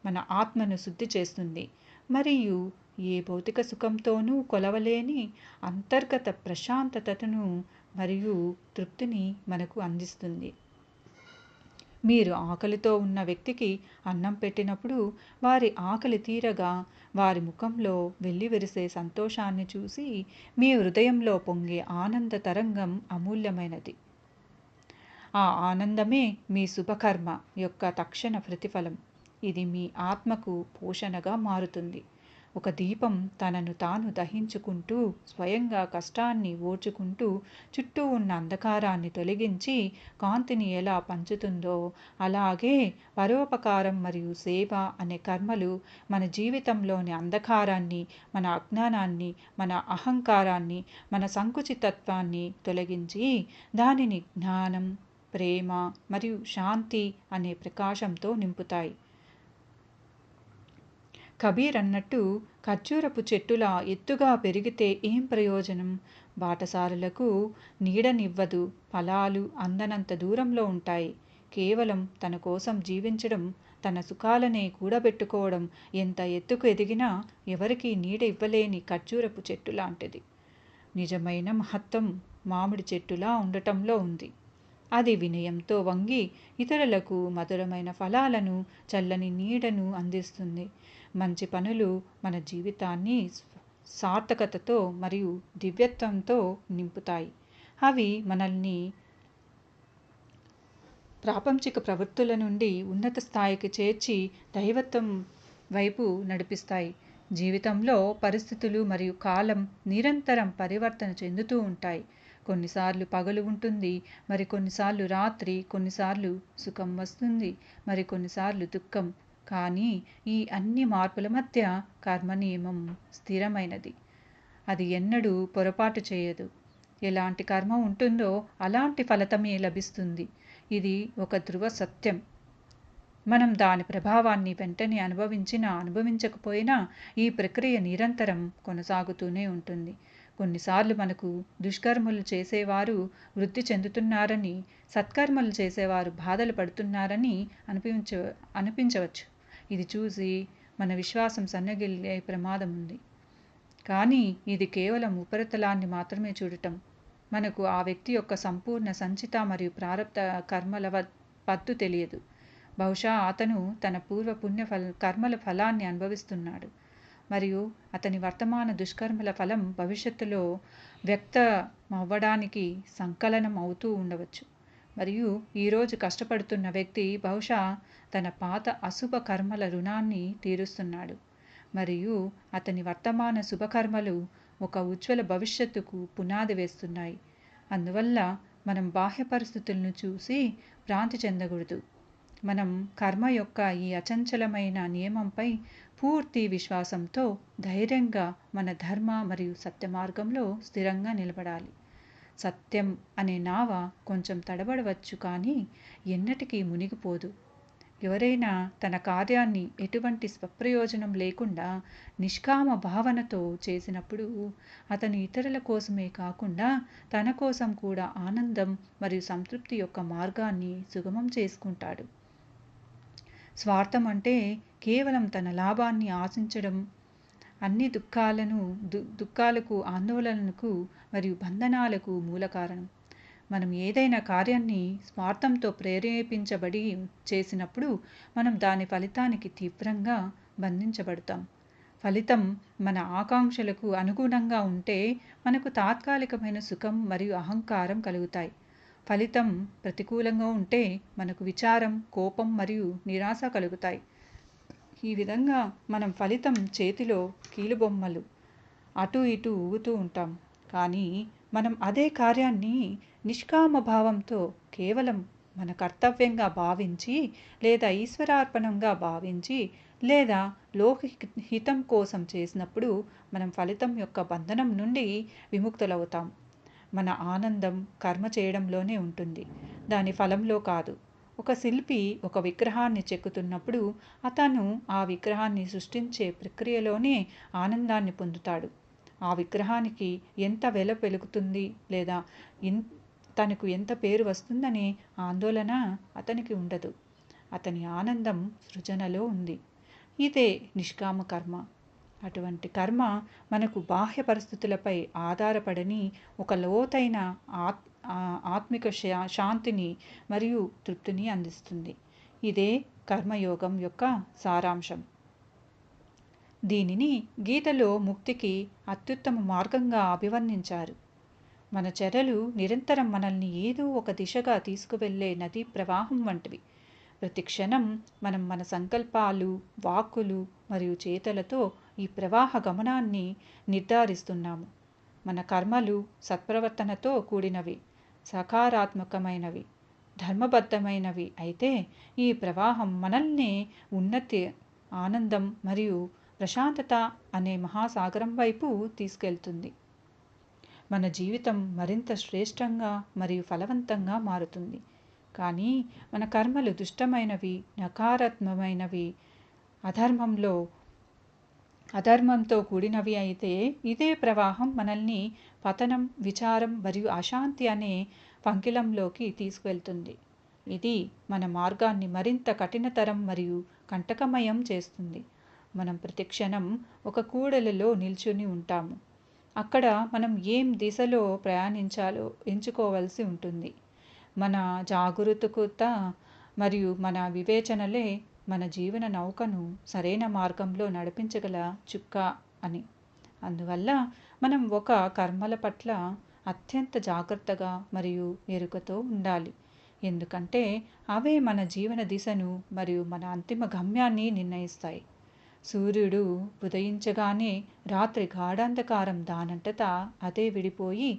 మన ఆత్మను శుద్ధి చేస్తుంది మరియు ఏ భౌతిక సుఖంతోనూ కొలవలేని అంతర్గత ప్రశాంతతను మరియు తృప్తిని మనకు అందిస్తుంది. మీరు ఆకలితో ఉన్న వ్యక్తికి అన్నం పెట్టినప్పుడు వారి ఆకలి తీరగా వారి ముఖంలో వెల్లివిరిసే సంతోషాన్ని చూసి మీ హృదయంలో పొంగే ఆనంద తరంగం అమూల్యమైనది. ఆ ఆనందమే మీ శుభకర్మ యొక్క తక్షణ ప్రతిఫలం. ఇది మీ ఆత్మకు పోషణగా మారుతుంది. ఒక దీపం తనను తాను దహించుకుంటూ స్వయంగా కష్టాన్ని ఓర్చుకుంటూ చుట్టూ ఉన్న అంధకారాన్ని తొలగించి కాంతిని ఎలా పంచుతుందో అలాగే పరోపకారం మరియు సేవ అనే కర్మలు మన జీవితంలోని అంధకారాన్ని, మన అజ్ఞానాన్ని, మన అహంకారాన్ని, మన సంకుచితత్వాన్ని తొలగించి దానిని జ్ఞానం, ప్రేమ మరియు శాంతి అనే ప్రకాశంతో నింపుతాయి. కబీర్ అన్నట్టు ఖర్జూరపు చెట్టులా ఎత్తుగా పెరిగితే ఏం ప్రయోజనం? బాటసారులకు నీడనివ్వదు, ఫలాలు అందనంత దూరంలో ఉంటాయి. కేవలం తన కోసం జీవించడం, తన సుఖాలనే కూడబెట్టుకోవడం ఎంత ఎత్తుకు ఎదిగినా ఎవరికీ నీడ ఇవ్వలేని ఖర్జూరపు చెట్టు లాంటిది. నిజమైన మహత్వం మామిడి చెట్టులా ఉండటంలో ఉంది. అది వినయంతో వంగి ఇతరులకు మధురమైన ఫలాలను, చల్లని నీడను అందిస్తుంది. మంచి పనులు మన జీవితాన్ని సార్థకతతో మరియు దివ్యత్వంతో నింపుతాయి. అవి మనల్ని ప్రాపంచిక ప్రవృత్తుల నుండి ఉన్నత స్థాయికి చేర్చి దైవత్వం వైపు నడిపిస్తాయి. జీవితంలో పరిస్థితులు మరియు కాలం నిరంతరం పరివర్తన చెందుతూ ఉంటాయి. కొన్నిసార్లు పగలు ఉంటుంది, మరి కొన్నిసార్లు రాత్రి, కొన్నిసార్లు సుఖం వస్తుంది, మరి కొన్నిసార్లు దుఃఖం. కానీ ఈ అన్ని మార్పుల మధ్య కర్మ నియమం స్థిరమైనది. అది ఎన్నడూ పొరపాటు చేయదు. ఎలాంటి కర్మ ఉంటుందో అలాంటి ఫలితమే లభిస్తుంది. ఇది ఒక ధ్రువ సత్యం. మనం దాని ప్రభావాన్ని వెంటనే అనుభవించినా అనుభవించకపోయినా ఈ ప్రక్రియ నిరంతరం కొనసాగుతూనే ఉంటుంది. కొన్నిసార్లు మనకు దుష్కర్మలు చేసేవారు వృద్ధి చెందుతున్నారని, సత్కర్మలు చేసేవారు బాధలు పడుతున్నారని అనిపించవచ్చు. ఇది చూసి మన విశ్వాసం సన్నగిల్లే ప్రమాదం ఉంది. కానీ ఇది కేవలం ఉపరితలాన్ని మాత్రమే చూడటం. మనకు ఆ వ్యక్తి యొక్క సంపూర్ణ సంచిత మరియు ప్రారబ్ధ కర్మల పద్దు తెలియదు. బహుశా అతను తన పూర్వ పుణ్య కర్మల ఫలాన్ని అనుభవిస్తున్నాడు మరియు అతని వర్తమాన దుష్కర్మల ఫలం భవిష్యత్తులో వ్యక్తమవ్వడానికి సంకలనం అవుతూ ఉండవచ్చు. మరియు ఈరోజు కష్టపడుతున్న వ్యక్తి బహుశా తన పాత అశుభ కర్మల రుణాన్ని తీరుస్తున్నాడు మరియు అతని వర్తమాన శుభకర్మలు ఒక ఉజ్వల భవిష్యత్తుకు పునాది వేస్తున్నాయి. అందువల్ల మనం బాహ్య పరిస్థితులను చూసి భ్రాంతి చెందకూడదు. మనం కర్మ యొక్క ఈ అచంచలమైన నియమంపై పూర్తి విశ్వాసంతో ధైర్యంగా మన ధర్మ మరియు సత్య మార్గంలో స్థిరంగా నిలబడాలి. సత్యం అనే నావ కొంచెం తడబడవచ్చు, కానీ ఎన్నటికీ మునిగిపోదు. ఎవరైనా తన కార్యాన్ని ఎటువంటి స్వప్రయోజనం లేకుండా నిష్కామ భావనతో చేసినప్పుడు అతను ఇతరుల కోసమే కాకుండా తన కోసం కూడా ఆనందం మరియు సంతృప్తి యొక్క మార్గాన్ని సుగమం చేసుకుంటాడు. స్వార్థం అంటే కేవలం తన లాభాన్ని ఆశించడం. అన్ని దుఃఖాలకు, ఆందోళనలకు మరియు బంధనాలకు మూల కారణం. మనం ఏదైనా కార్యాన్ని స్వార్థంతో ప్రేరేపించబడి చేసినప్పుడు మనం దాని ఫలితానికి తీవ్రంగా బంధించబడతాం. ఫలితం మన ఆకాంక్షలకు అనుగుణంగా ఉంటే మనకు తాత్కాలికమైన సుఖం మరియు అహంకారం కలుగుతాయి. ఫలితం ప్రతికూలంగా ఉంటే మనకు విచారం, కోపం మరియు నిరాశ కలుగుతాయి. ఈ విధంగా మనం ఫలితం చేతిలో కీలుబొమ్మలు అటు ఇటు ఊగుతూ ఉంటాం. కానీ మనం అదే కార్యాన్ని నిష్కామ భావంతో కేవలం మన కర్తవ్యంగా భావించి, లేదా ఈశ్వరార్పణంగా భావించి, లేదా లోకహితం కోసం చేసినప్పుడు మనం ఫలితం యొక్క బంధనం నుండి విముక్తులవుతాం. మన ఆనందం కర్మ చేయడంలోనే ఉంటుంది, దాని ఫలంలో కాదు. ఒక శిల్పి ఒక విగ్రహాన్ని చెక్కుతున్నప్పుడు అతను ఆ విగ్రహాన్ని సృష్టించే ప్రక్రియలోనే ఆనందాన్ని పొందుతాడు. ఆ విగ్రహానికి ఎంత వెల పెరుగుతుంది లేదా తనకు ఎంత పేరు వస్తుందనే ఆందోళన అతనికి ఉండదు. అతని ఆనందం సృజనలో ఉంది. ఇదే నిష్కామ కర్మ. అటువంటి కర్మ మనకు బాహ్య పరిస్థితులపై ఆధారపడని ఒక లోతైన ఆత్మిక శాంతిని మరియు తృప్తిని అందిస్తుంది. ఇదే కర్మయోగం యొక్క సారాంశం. దీనిని గీతలో ముక్తికి అత్యుత్తమ మార్గంగా అభివర్ణించారు. మన చర్యలు నిరంతరం మనల్ని ఏదో ఒక దిశగా తీసుకువెళ్ళే నదీ ప్రవాహం వంటివి. ప్రతి క్షణం మనం మన సంకల్పాలు, వాక్కులు మరియు చేతలతో ఈ ప్రవాహ గమనాన్ని నిర్ధారిస్తున్నాము. మన కర్మలు సత్ప్రవర్తనతో కూడినవి, సకారాత్మకమైనవి, ధర్మబద్ధమైనవి అయితే ఈ ప్రవాహం మనల్ని ఉన్నతి, ఆనందం మరియు ప్రశాంతత అనే మహాసాగరం వైపు తీసుకెళ్తుంది. మన జీవితం మరింత శ్రేష్టంగా మరియు ఫలవంతంగా మారుతుంది. కానీ మన కర్మలు దుష్టమైనవి, నకారాత్మకమైనవి, అధర్మంతో కూడినవి అయితే ఇదే ప్రవాహం మనల్ని పతనం, విచారం మరియు అశాంతి అనే పంకిలంలోకి తీసుకువెళ్తుంది. ఇది మన మార్గాన్ని మరింత కఠినతరం మరియు కంటకమయం చేస్తుంది. మనం ప్రతి క్షణం ఒక కూడలిలో నిల్చుని ఉంటాము. అక్కడ మనం ఏం దిశలో ప్రయాణించాలో ఎంచుకోవాల్సి ఉంటుంది. మన జాగరూకత మరియు మన వివేచనలే మన జీవన నౌకను సరైన మార్గంలో నడిపించగల చుక్క అని. అందువల్ల మనం ఒక కర్మల పట్ల అత్యంత జాగ్రత్తగా మరియు ఎరుకతో ఉండాలి. ఎందుకంటే అవే మన జీవన దిశను మరియు మన అంతిమ గమ్యాన్ని నిర్ణయిస్తాయి. సూర్యుడు ఉదయించగానే రాత్రి గాఢాంధకారం దానంతటా అదే విడిపోయి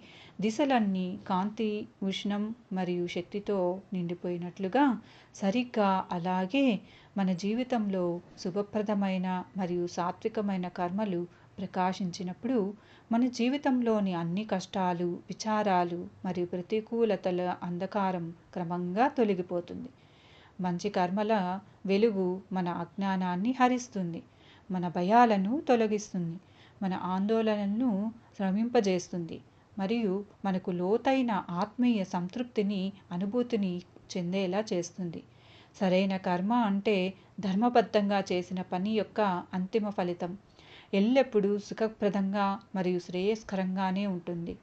దిశలన్నీ కాంతి, ఉష్ణం మరియు శక్తితో నిండిపోయినట్లుగా, సరిగ్గా అలాగే మన జీవితంలో శుభప్రదమైన మరియు సాత్వికమైన కర్మలు ప్రకాశించినప్పుడు మన జీవితంలోని అన్ని కష్టాలు, విచారాలు మరియు ప్రతికూలతల అంధకారం క్రమంగా తొలగిపోతుంది. మంచి కర్మల వెలుగు మన అజ్ఞానాన్ని హరిస్తుంది, మన భయాలను తొలగిస్తుంది, మన ఆందోళనలను శ్రమింపజేస్తుంది మరియు మనకు లోతైన ఆత్మీయ సంతృప్తిని, అనుభూతిని చెందేలా చేస్తుంది. సరైన కర్మ అంటే ధర్మబద్ధంగా చేసిన పని యొక్క అంతిమ ఫలితం ఎల్లప్పుడూ సుఖప్రదంగా మరియు శ్రేయస్కరంగానే ఉంటుంది.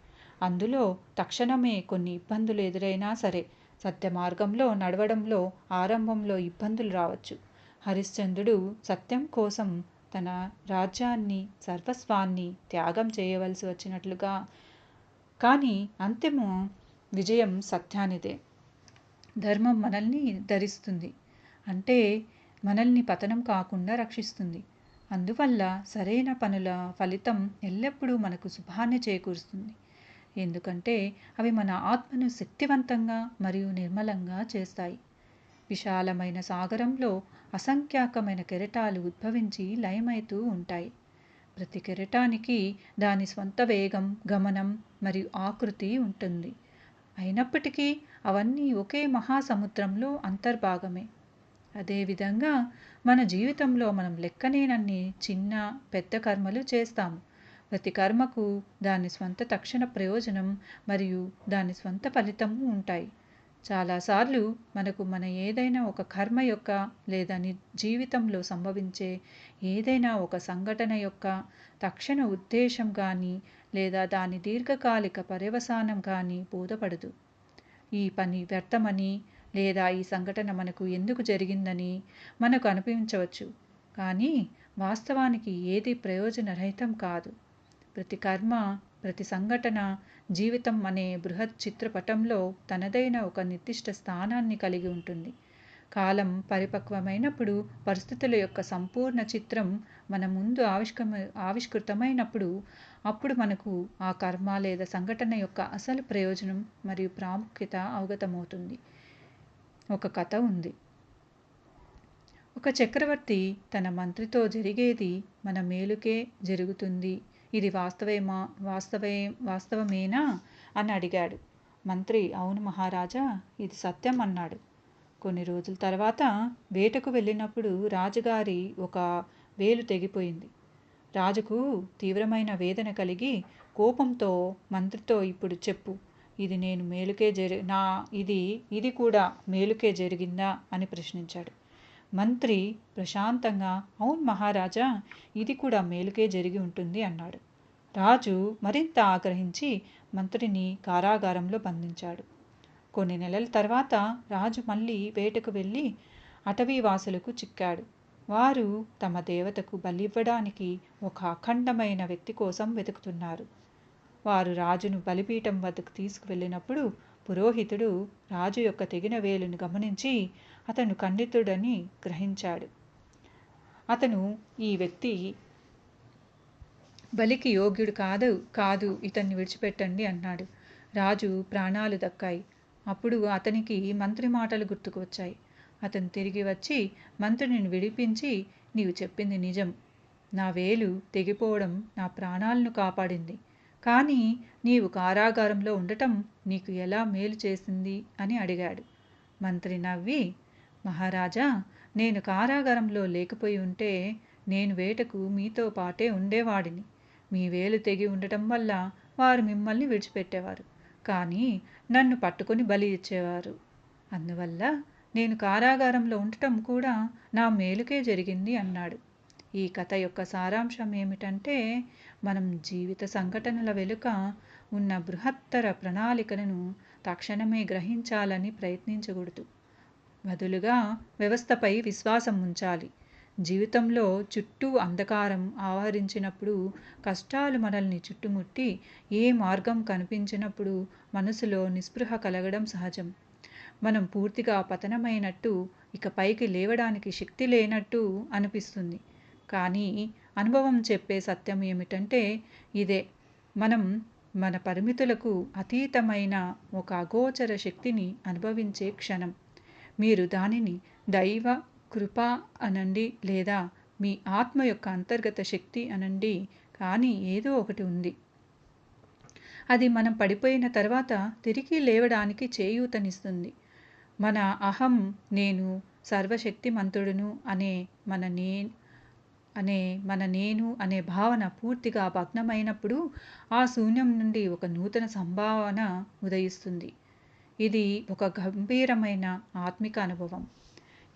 అందులో తక్షణమే కొన్ని ఇబ్బందులు ఎదురైనా సరే, సత్య మార్గంలో నడవడంలో ఆరంభంలో ఇబ్బందులు రావచ్చు. హరిశ్చంద్రుడు సత్యం కోసం తన రాజ్యాన్ని, సర్వస్వాన్ని త్యాగం చేయవలసి వచ్చినట్లుగా, కానీ అంతిమ విజయం సత్యానిదే. ధర్మం మనల్ని ధరిస్తుంది, అంటే మనల్ని పతనం కాకుండా రక్షిస్తుంది. అందువల్ల సరైన పనుల ఫలితం ఎల్లప్పుడూ మనకు శుభాన్ని చేకూరుస్తుంది. ఎందుకంటే అవి మన ఆత్మను శక్తివంతంగా మరియు నిర్మలంగా చేస్తాయి. విశాలమైన సాగరంలో అసంఖ్యాకమైన కెరటాలు ఉద్భవించి లయమైతూ ఉంటాయి. ప్రతి కెరటానికి దాని స్వంత వేగం, గమనం మరియు ఆకృతి ఉంటుంది. అయినప్పటికీ అవన్నీ ఒకే మహాసముద్రంలో అంతర్భాగమే. అదేవిధంగా మన జీవితంలో మనం లెక్కలేనన్ని చిన్న, పెద్ద కర్మలు చేస్తాము. ప్రతి కర్మకు దాని స్వంత తక్షణ ప్రయోజనం మరియు దాని స్వంత ఫలితము ఉంటాయి. చాలాసార్లు మనకు మన ఏదైనా ఒక కర్మ యొక్క లేదా జీవితంలో సంభవించే ఏదైనా ఒక సంఘటన యొక్క తక్షణ ఉద్దేశం కానీ లేదా దాని దీర్ఘకాలిక పర్యవసానం కానీ బోధపడదు. ఈ పని వ్యర్థమని లేదా ఈ సంఘటన మనకు ఎందుకు జరిగిందని మనకు అనిపించవచ్చు, కానీ వాస్తవానికి ఏది ప్రయోజనరహితం కాదు. ప్రతి కర్మ, ప్రతి సంఘటన జీవితం అనే బృహత్ చిత్రపటంలో తనదైన ఒక నిర్దిష్ట స్థానాన్ని కలిగి ఉంటుంది. కాలం పరిపక్వమైనప్పుడు పరిస్థితుల యొక్క సంపూర్ణ చిత్రం మన ముందు ఆవిష్కృతమైనప్పుడు అప్పుడు మనకు ఆ కర్మ లేదా సంఘటన యొక్క అసలు ప్రయోజనం మరియు ప్రాముఖ్యత అవగతమవుతుంది. ఒక కథ ఉంది. ఒక చక్రవర్తి తన మంత్రితో జరిగేది మన మేలుకే జరుగుతుంది, ఇది వాస్తవమేనా అని అడిగాడు. మంత్రి అవును మహారాజా, ఇది సత్యం అన్నాడు. కొన్ని రోజుల తర్వాత వేటకు వెళ్ళినప్పుడు రాజుగారి ఒక వేలు తెగిపోయింది. రాజుకు తీవ్రమైన వేదన కలిగి కోపంతో మంత్రితో ఇప్పుడు చెప్పు, ఇది నేను మేలుకే నా ఇది కూడా మేలుకే జరిగిందా అని ప్రశ్నించాడు. మంత్రి ప్రశాంతంగా అవును మహారాజా, ఇది కూడా మేలుకే జరిగి ఉంటుంది అన్నాడు. రాజు మరింత ఆగ్రహించి మంత్రిని కారాగారంలో బంధించాడు. కొన్ని నెలల తర్వాత రాజు మళ్ళీ వేటకు వెళ్ళి అటవీవాసులకు చిక్కాడు. వారు తమ దేవతకు బలివ్వడానికి ఒక అఖండమైన వ్యక్తి కోసం వెతుకుతున్నారు. వారు రాజును బలిపీఠం వద్దకు తీసుకువెళ్ళినప్పుడు పురోహితుడు రాజు యొక్క తెగిన వేలును గమనించి అతను ఖండితుడని గ్రహించాడు. అతను ఈ వ్యక్తి బలికి యోగ్యుడు కాదు, ఇతన్ని విడిచిపెట్టండి అన్నాడు. రాజు ప్రాణాలు దక్కాయి. అప్పుడు అతనికి మంత్రి మాటలు గుర్తుకు వచ్చాయి. అతను తిరిగి వచ్చి మంత్రిని విడిపించి, నీవు చెప్పింది నిజం, నా వేలు తెగిపోవడం నా ప్రాణాలను కాపాడింది. కానీ నీవు కారాగారంలో ఉండటం నీకు ఎలా మేలు చేసింది అని అడిగాడు. మంత్రి నవ్వి, మహారాజా, నేను కారాగారంలో లేకపోయి ఉంటే నేను వేటకు మీతో పాటే ఉండేవాడిని. మీ వేలు తెగి ఉండటం వల్ల వారు మిమ్మల్ని విడిచిపెట్టేవారు, కానీ నన్ను పట్టుకొని బలి ఇచ్చేవారు. అందువల్ల నేను కారాగారంలో ఉండటం కూడా నా మేలుకే జరిగింది అన్నాడు. ఈ కథ యొక్క సారాంశం ఏమిటంటే, మనం జీవిత సంఘటనల వెనుక ఉన్న బృహత్తర ప్రణాళికలను తక్షణమే గ్రహించాలని ప్రయత్నించకూడదు. బదులుగా వ్యవస్థపై విశ్వాసం ఉంచాలి. జీవితంలో చుట్టూ అంధకారం ఆవరించినప్పుడు, కష్టాలు మనల్ని చుట్టుముట్టి ఏ మార్గం కనిపించినప్పుడు మనసులో నిస్పృహ కలగడం సహజం. మనం పూర్తిగా పతనమైనట్టు, ఇక పైకి లేవడానికి శక్తి లేనట్టు అనిపిస్తుంది. కానీ అనుభవం చెప్పే సత్యం ఏమిటంటే ఇదే, మనం మన పరిమితులకు అతీతమైన ఒక అగోచర శక్తిని అనుభవించే క్షణం. మీరు దానిని దైవ కృప అనండి, లేదా మీ ఆత్మ యొక్క అంతర్గత శక్తి అనండి, కానీ ఏదో ఒకటి ఉంది. అది మనం పడిపోయిన తర్వాత తిరిగి లేవడానికి చేయూతనిస్తుంది. మన అహం, నేను సర్వశక్తిమంతుడును అనే మన నేను అనే భావన పూర్తిగా భగ్నమైనప్పుడు ఆ శూన్యం నుండి ఒక నూతన సంభావన ఉదయిస్తుంది. ఇది ఒక గంభీరమైన ఆత్మిక అనుభవం.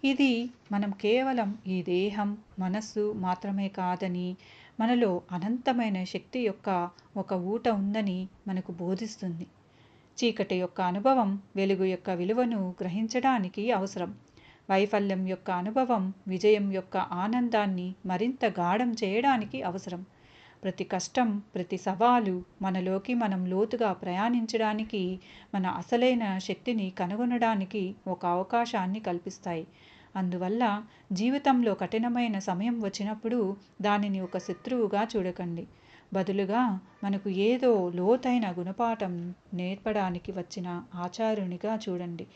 ఇది మనం కేవలం ఈ దేహం, మనస్సు మాత్రమే కాదని, మనలో అనంతమైన శక్తి యొక్క ఒక ఊట ఉందని మనకు బోధిస్తుంది. చీకటి యొక్క అనుభవం వెలుగు యొక్క విలువను గ్రహించడానికి అవసరం. వైఫల్యం యొక్క అనుభవం విజయం యొక్క ఆనందాన్ని మరింత గాఢం చేయడానికి అవసరం. ప్రతి కష్టం, ప్రతి సవాలు మనలోకి మనం లోతుగా ప్రయాణించడానికి, మన అసలైన శక్తిని కనుగొనడానికి ఒక అవకాశాన్ని కల్పిస్తాయి. అందువల్ల జీవితంలో కఠినమైన సమయం వచ్చినప్పుడు దానిని ఒక శత్రువుగా చూడకండి. బదులుగా మనకు ఏదో లోతైన గుణపాఠం నేర్పడానికి వచ్చిన ఆచార్యునిగా చూడండి.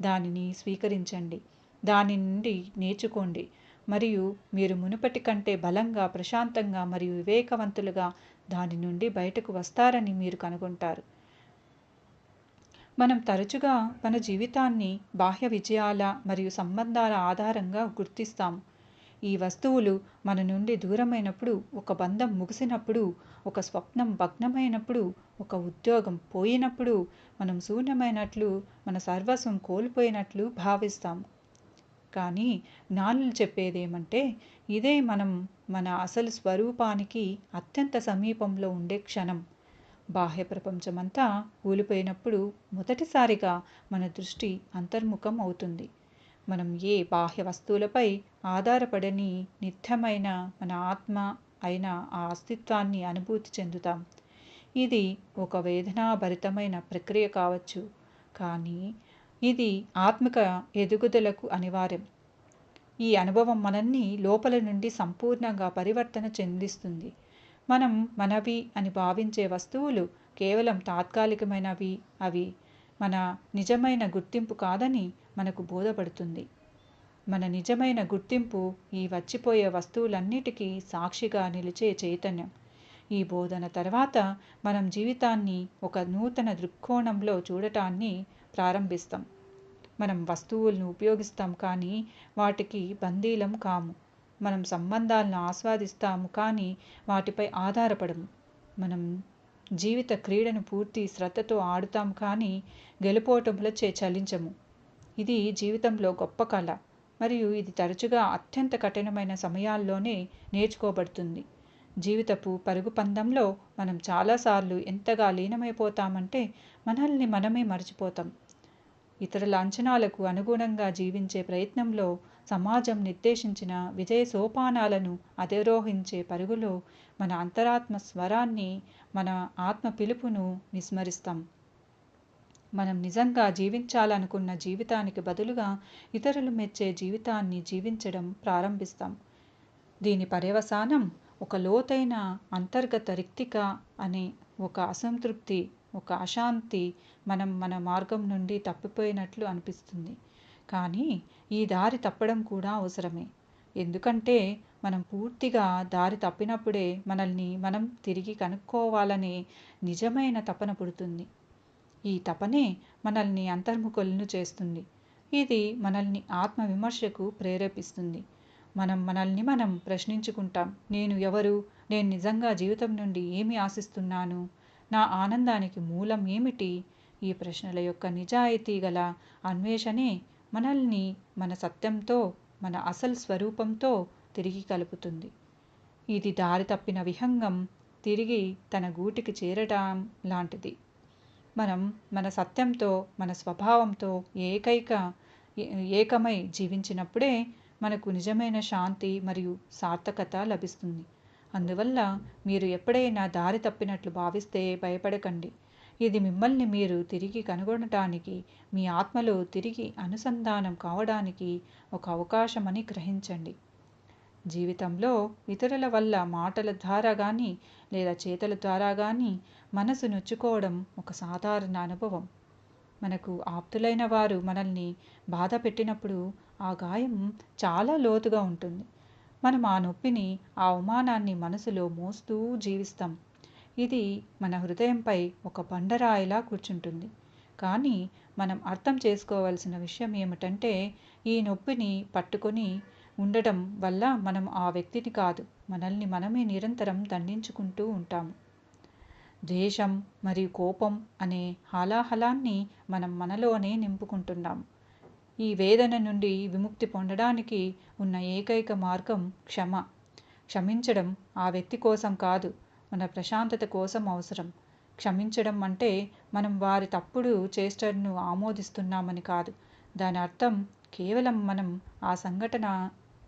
దానిని స్వీకరించండి, దాని నుండి నేర్చుకోండి, మరియు మీరు మునుపటి కంటే బలంగా, ప్రశాంతంగా మరియు వివేకవంతులుగా దాని నుండి బయటకు వస్తారని మీరు కనుగొంటారు. మనం తరచుగా మన జీవితాన్ని బాహ్య విజయాల మరియు సంబంధాల ఆధారంగా గుర్తిస్తాము. ఈ వస్తువులు మన నుండి దూరమైనప్పుడు, ఒక బంధం ముగిసినప్పుడు, ఒక స్వప్నం భగ్నమైనప్పుడు, ఒక ఉద్యోగం పోయినప్పుడు మనం శూన్యమైనట్లు, మన సర్వస్వం కోల్పోయినట్లు భావిస్తాము. కానీ జ్ఞానులు చెప్పేదేమంటే, ఇదే మనం మన అసలు స్వరూపానికి అత్యంత సమీపంలో ఉండే క్షణం. బాహ్య ప్రపంచమంతా కూలిపోయినప్పుడు మొదటిసారిగా మన దృష్టి అంతర్ముఖం అవుతుంది. మనం ఏ బాహ్య వస్తువులపై ఆధారపడని నిత్యమైన మన ఆత్మ అయిన ఆ అస్తిత్వాన్ని అనుభూతి చెందుతాం. ఇది ఒక వేదనాభరితమైన ప్రక్రియ కావచ్చు, కానీ ఇది ఆత్మిక ఎదుగుదలకు అనివార్యం. ఈ అనుభవం మనల్ని లోపల నుండి సంపూర్ణంగా పరివర్తన చెందిస్తుంది. మనం మనవి అని భావించే వస్తువులు కేవలం తాత్కాలికమైనవి, అవి మన నిజమైన గుర్తింపు కాదని మనకు బోధపడుతుంది. మన నిజమైన గుర్తింపు ఈ వచ్చిపోయే వస్తువులన్నిటికీ సాక్షిగా నిలిచే చైతన్యం. ఈ బోధన తర్వాత మనం జీవితాన్ని ఒక నూతన దృక్కోణంలో చూడటాన్ని ప్రారంభిస్తాం. మనం వస్తువులను ఉపయోగిస్తాం కానీ వాటికి బందీలం కాము. మనం సంబంధాలను ఆస్వాదిస్తాము కానీ వాటిపై ఆధారపడము. మనం జీవిత క్రీడను పూర్తి శ్రద్ధతో ఆడుతాం కానీ గెలుపోటములచే చలించము. ఇది జీవితంలో గొప్ప కళ మరియు ఇది తరచుగా అత్యంత కఠినమైన సమయాల్లోనే నేర్చుకోబడుతుంది. జీవితపు పరుగు పందెంలో మనం చాలాసార్లు ఎంతగా లీనమైపోతామంటే మనల్ని మనమే మర్చిపోతాం. ఇతరుల అంచనాలకు అనుగుణంగా జీవించే ప్రయత్నంలో సమాజం నిర్దేశించిన విజయ సోపానాలను అధిరోహించే పరుగులో మన అంతరాత్మ స్వరాన్ని, మన ఆత్మ పిలుపును విస్మరిస్తాం. మనం నిజంగా జీవించాలనుకున్న జీవితానికి బదులుగా ఇతరులు మెచ్చే జీవితాన్ని జీవించడం ప్రారంభిస్తాం. దీని పర్యవసానం ఒక లోతైన అంతర్గత రిక్తిక అనే ఒక అసంతృప్తి, ఒక అశాంతి. మనం మన మార్గం నుండి తప్పిపోయినట్లు అనిపిస్తుంది. కానీ ఈ దారి తప్పడం కూడా అవసరమే. ఎందుకంటే మనం పూర్తిగా దారి తప్పినప్పుడే మనల్ని మనం తిరిగి కనుక్కోవాలనే నిజమైన తపన పుడుతుంది. ఈ తపనే మనల్ని అంతర్ముఖులను చేస్తుంది. ఇది మనల్ని ఆత్మవిమర్శకు ప్రేరేపిస్తుంది. మనల్ని మనం ప్రశ్నించుకుంటాం. నేను ఎవరు? నేను నిజంగా జీవితం నుండి ఏమి ఆశిస్తున్నాను? నా ఆనందానికి మూలం ఏమిటి? ఈ ప్రశ్నల యొక్క నిజాయితీ గల అన్వేషణే మనల్ని మన సత్యంతో, మన అసలు స్వరూపంతో తిరిగి కలుపుతుంది. ఇది దారి తప్పిన విహంగం తిరిగి తన గూటికి చేరడం లాంటిది. మనం మన సత్యంతో, మన స్వభావంతో ఏకమై జీవించినప్పుడే మనకు నిజమైన శాంతి మరియు సార్థకత లభిస్తుంది. అందువల్ల మీరు ఎప్పుడైనా దారి తప్పినట్లు భావిస్తే భయపడకండి. ఇది మిమ్మల్ని మీరు తిరిగి కనుగొనటానికి, మీ ఆత్మలో తిరిగి అనుసంధానం కావడానికి ఒక అవకాశమని గ్రహించండి. జీవితంలో ఇతరుల వల్ల మాటల ద్వారా కానీ లేదా చేతల ద్వారా కానీ మనసు నొచ్చుకోవడం ఒక సాధారణ అనుభవం. మనకు ఆప్తులైన వారు మనల్ని బాధ పెట్టినప్పుడు ఆ గాయం చాలా లోతుగా ఉంటుంది. మనం ఆ నొప్పిని, ఆ అవమానాన్ని మనసులో మోస్తూ జీవిస్తాం. ఇది మన హృదయంపై ఒక బండరాయిలా కూర్చుంటుంది. కానీ మనం అర్థం చేసుకోవాల్సిన విషయం ఏమిటంటే ఈ నొప్పిని పట్టుకొని ఉండడం వల్ల మనం ఆ వ్యక్తిని కాదు, మనల్ని మనమే నిరంతరం దండించుకుంటూ ఉంటాము. ద్వేషం మరియు కోపం అనే హాలాహలాన్ని మనం మనలోనే నింపుకుంటున్నాము. ఈ వేదన నుండి విముక్తి పొందడానికి ఉన్న ఏకైక మార్గం క్షమ. క్షమించడం ఆ వ్యక్తి కోసం కాదు, మన ప్రశాంతత కోసం అవసరం. క్షమించడం అంటే మనం వారి తప్పుడు చేష్టను ఆమోదిస్తున్నామని కాదు. దాని అర్థం కేవలం మనం ఆ సంఘటన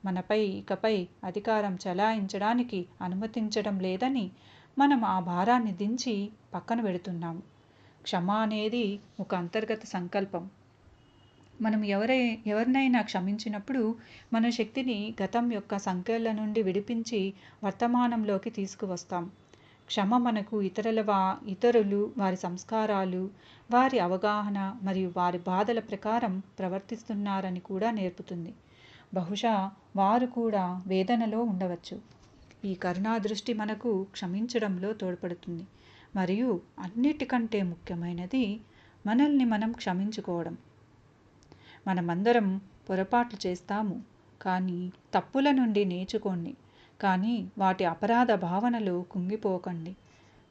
మనపై ఇకపై అధికారం చెలాయించడానికి అనుమతించడం లేదని, మనం ఆ భారాన్ని దించి పక్కన పెడుతున్నాము. క్షమ అనేది ఒక అంతర్గత సంకల్పం. మనం ఎవరినైనా క్షమించినప్పుడు మన శక్తిని గతం యొక్క సంఖ్యల నుండి విడిపించి వర్తమానంలోకి తీసుకువస్తాం. క్షమ మనకు ఇతరులు వారి సంస్కారాలు, వారి అవగాహన మరియు వారి బాధల ప్రకారం ప్రవర్తిస్తున్నారని కూడా నేర్పుతుంది. బహుశా వారు కూడా వేదనలో ఉండవచ్చు. ఈ కరుణా దృష్టి మనకు క్షమించడంలో తోడ్పడుతుంది. మరియు అన్నిటికంటే ముఖ్యమైనది మనల్ని మనం క్షమించుకోవడం. మనమందరం పొరపాట్లు చేస్తాము, కానీ తప్పుల నుండి నేర్చుకోండి. కానీ వాటి అపరాధ భావనలో కుంగిపోకండి.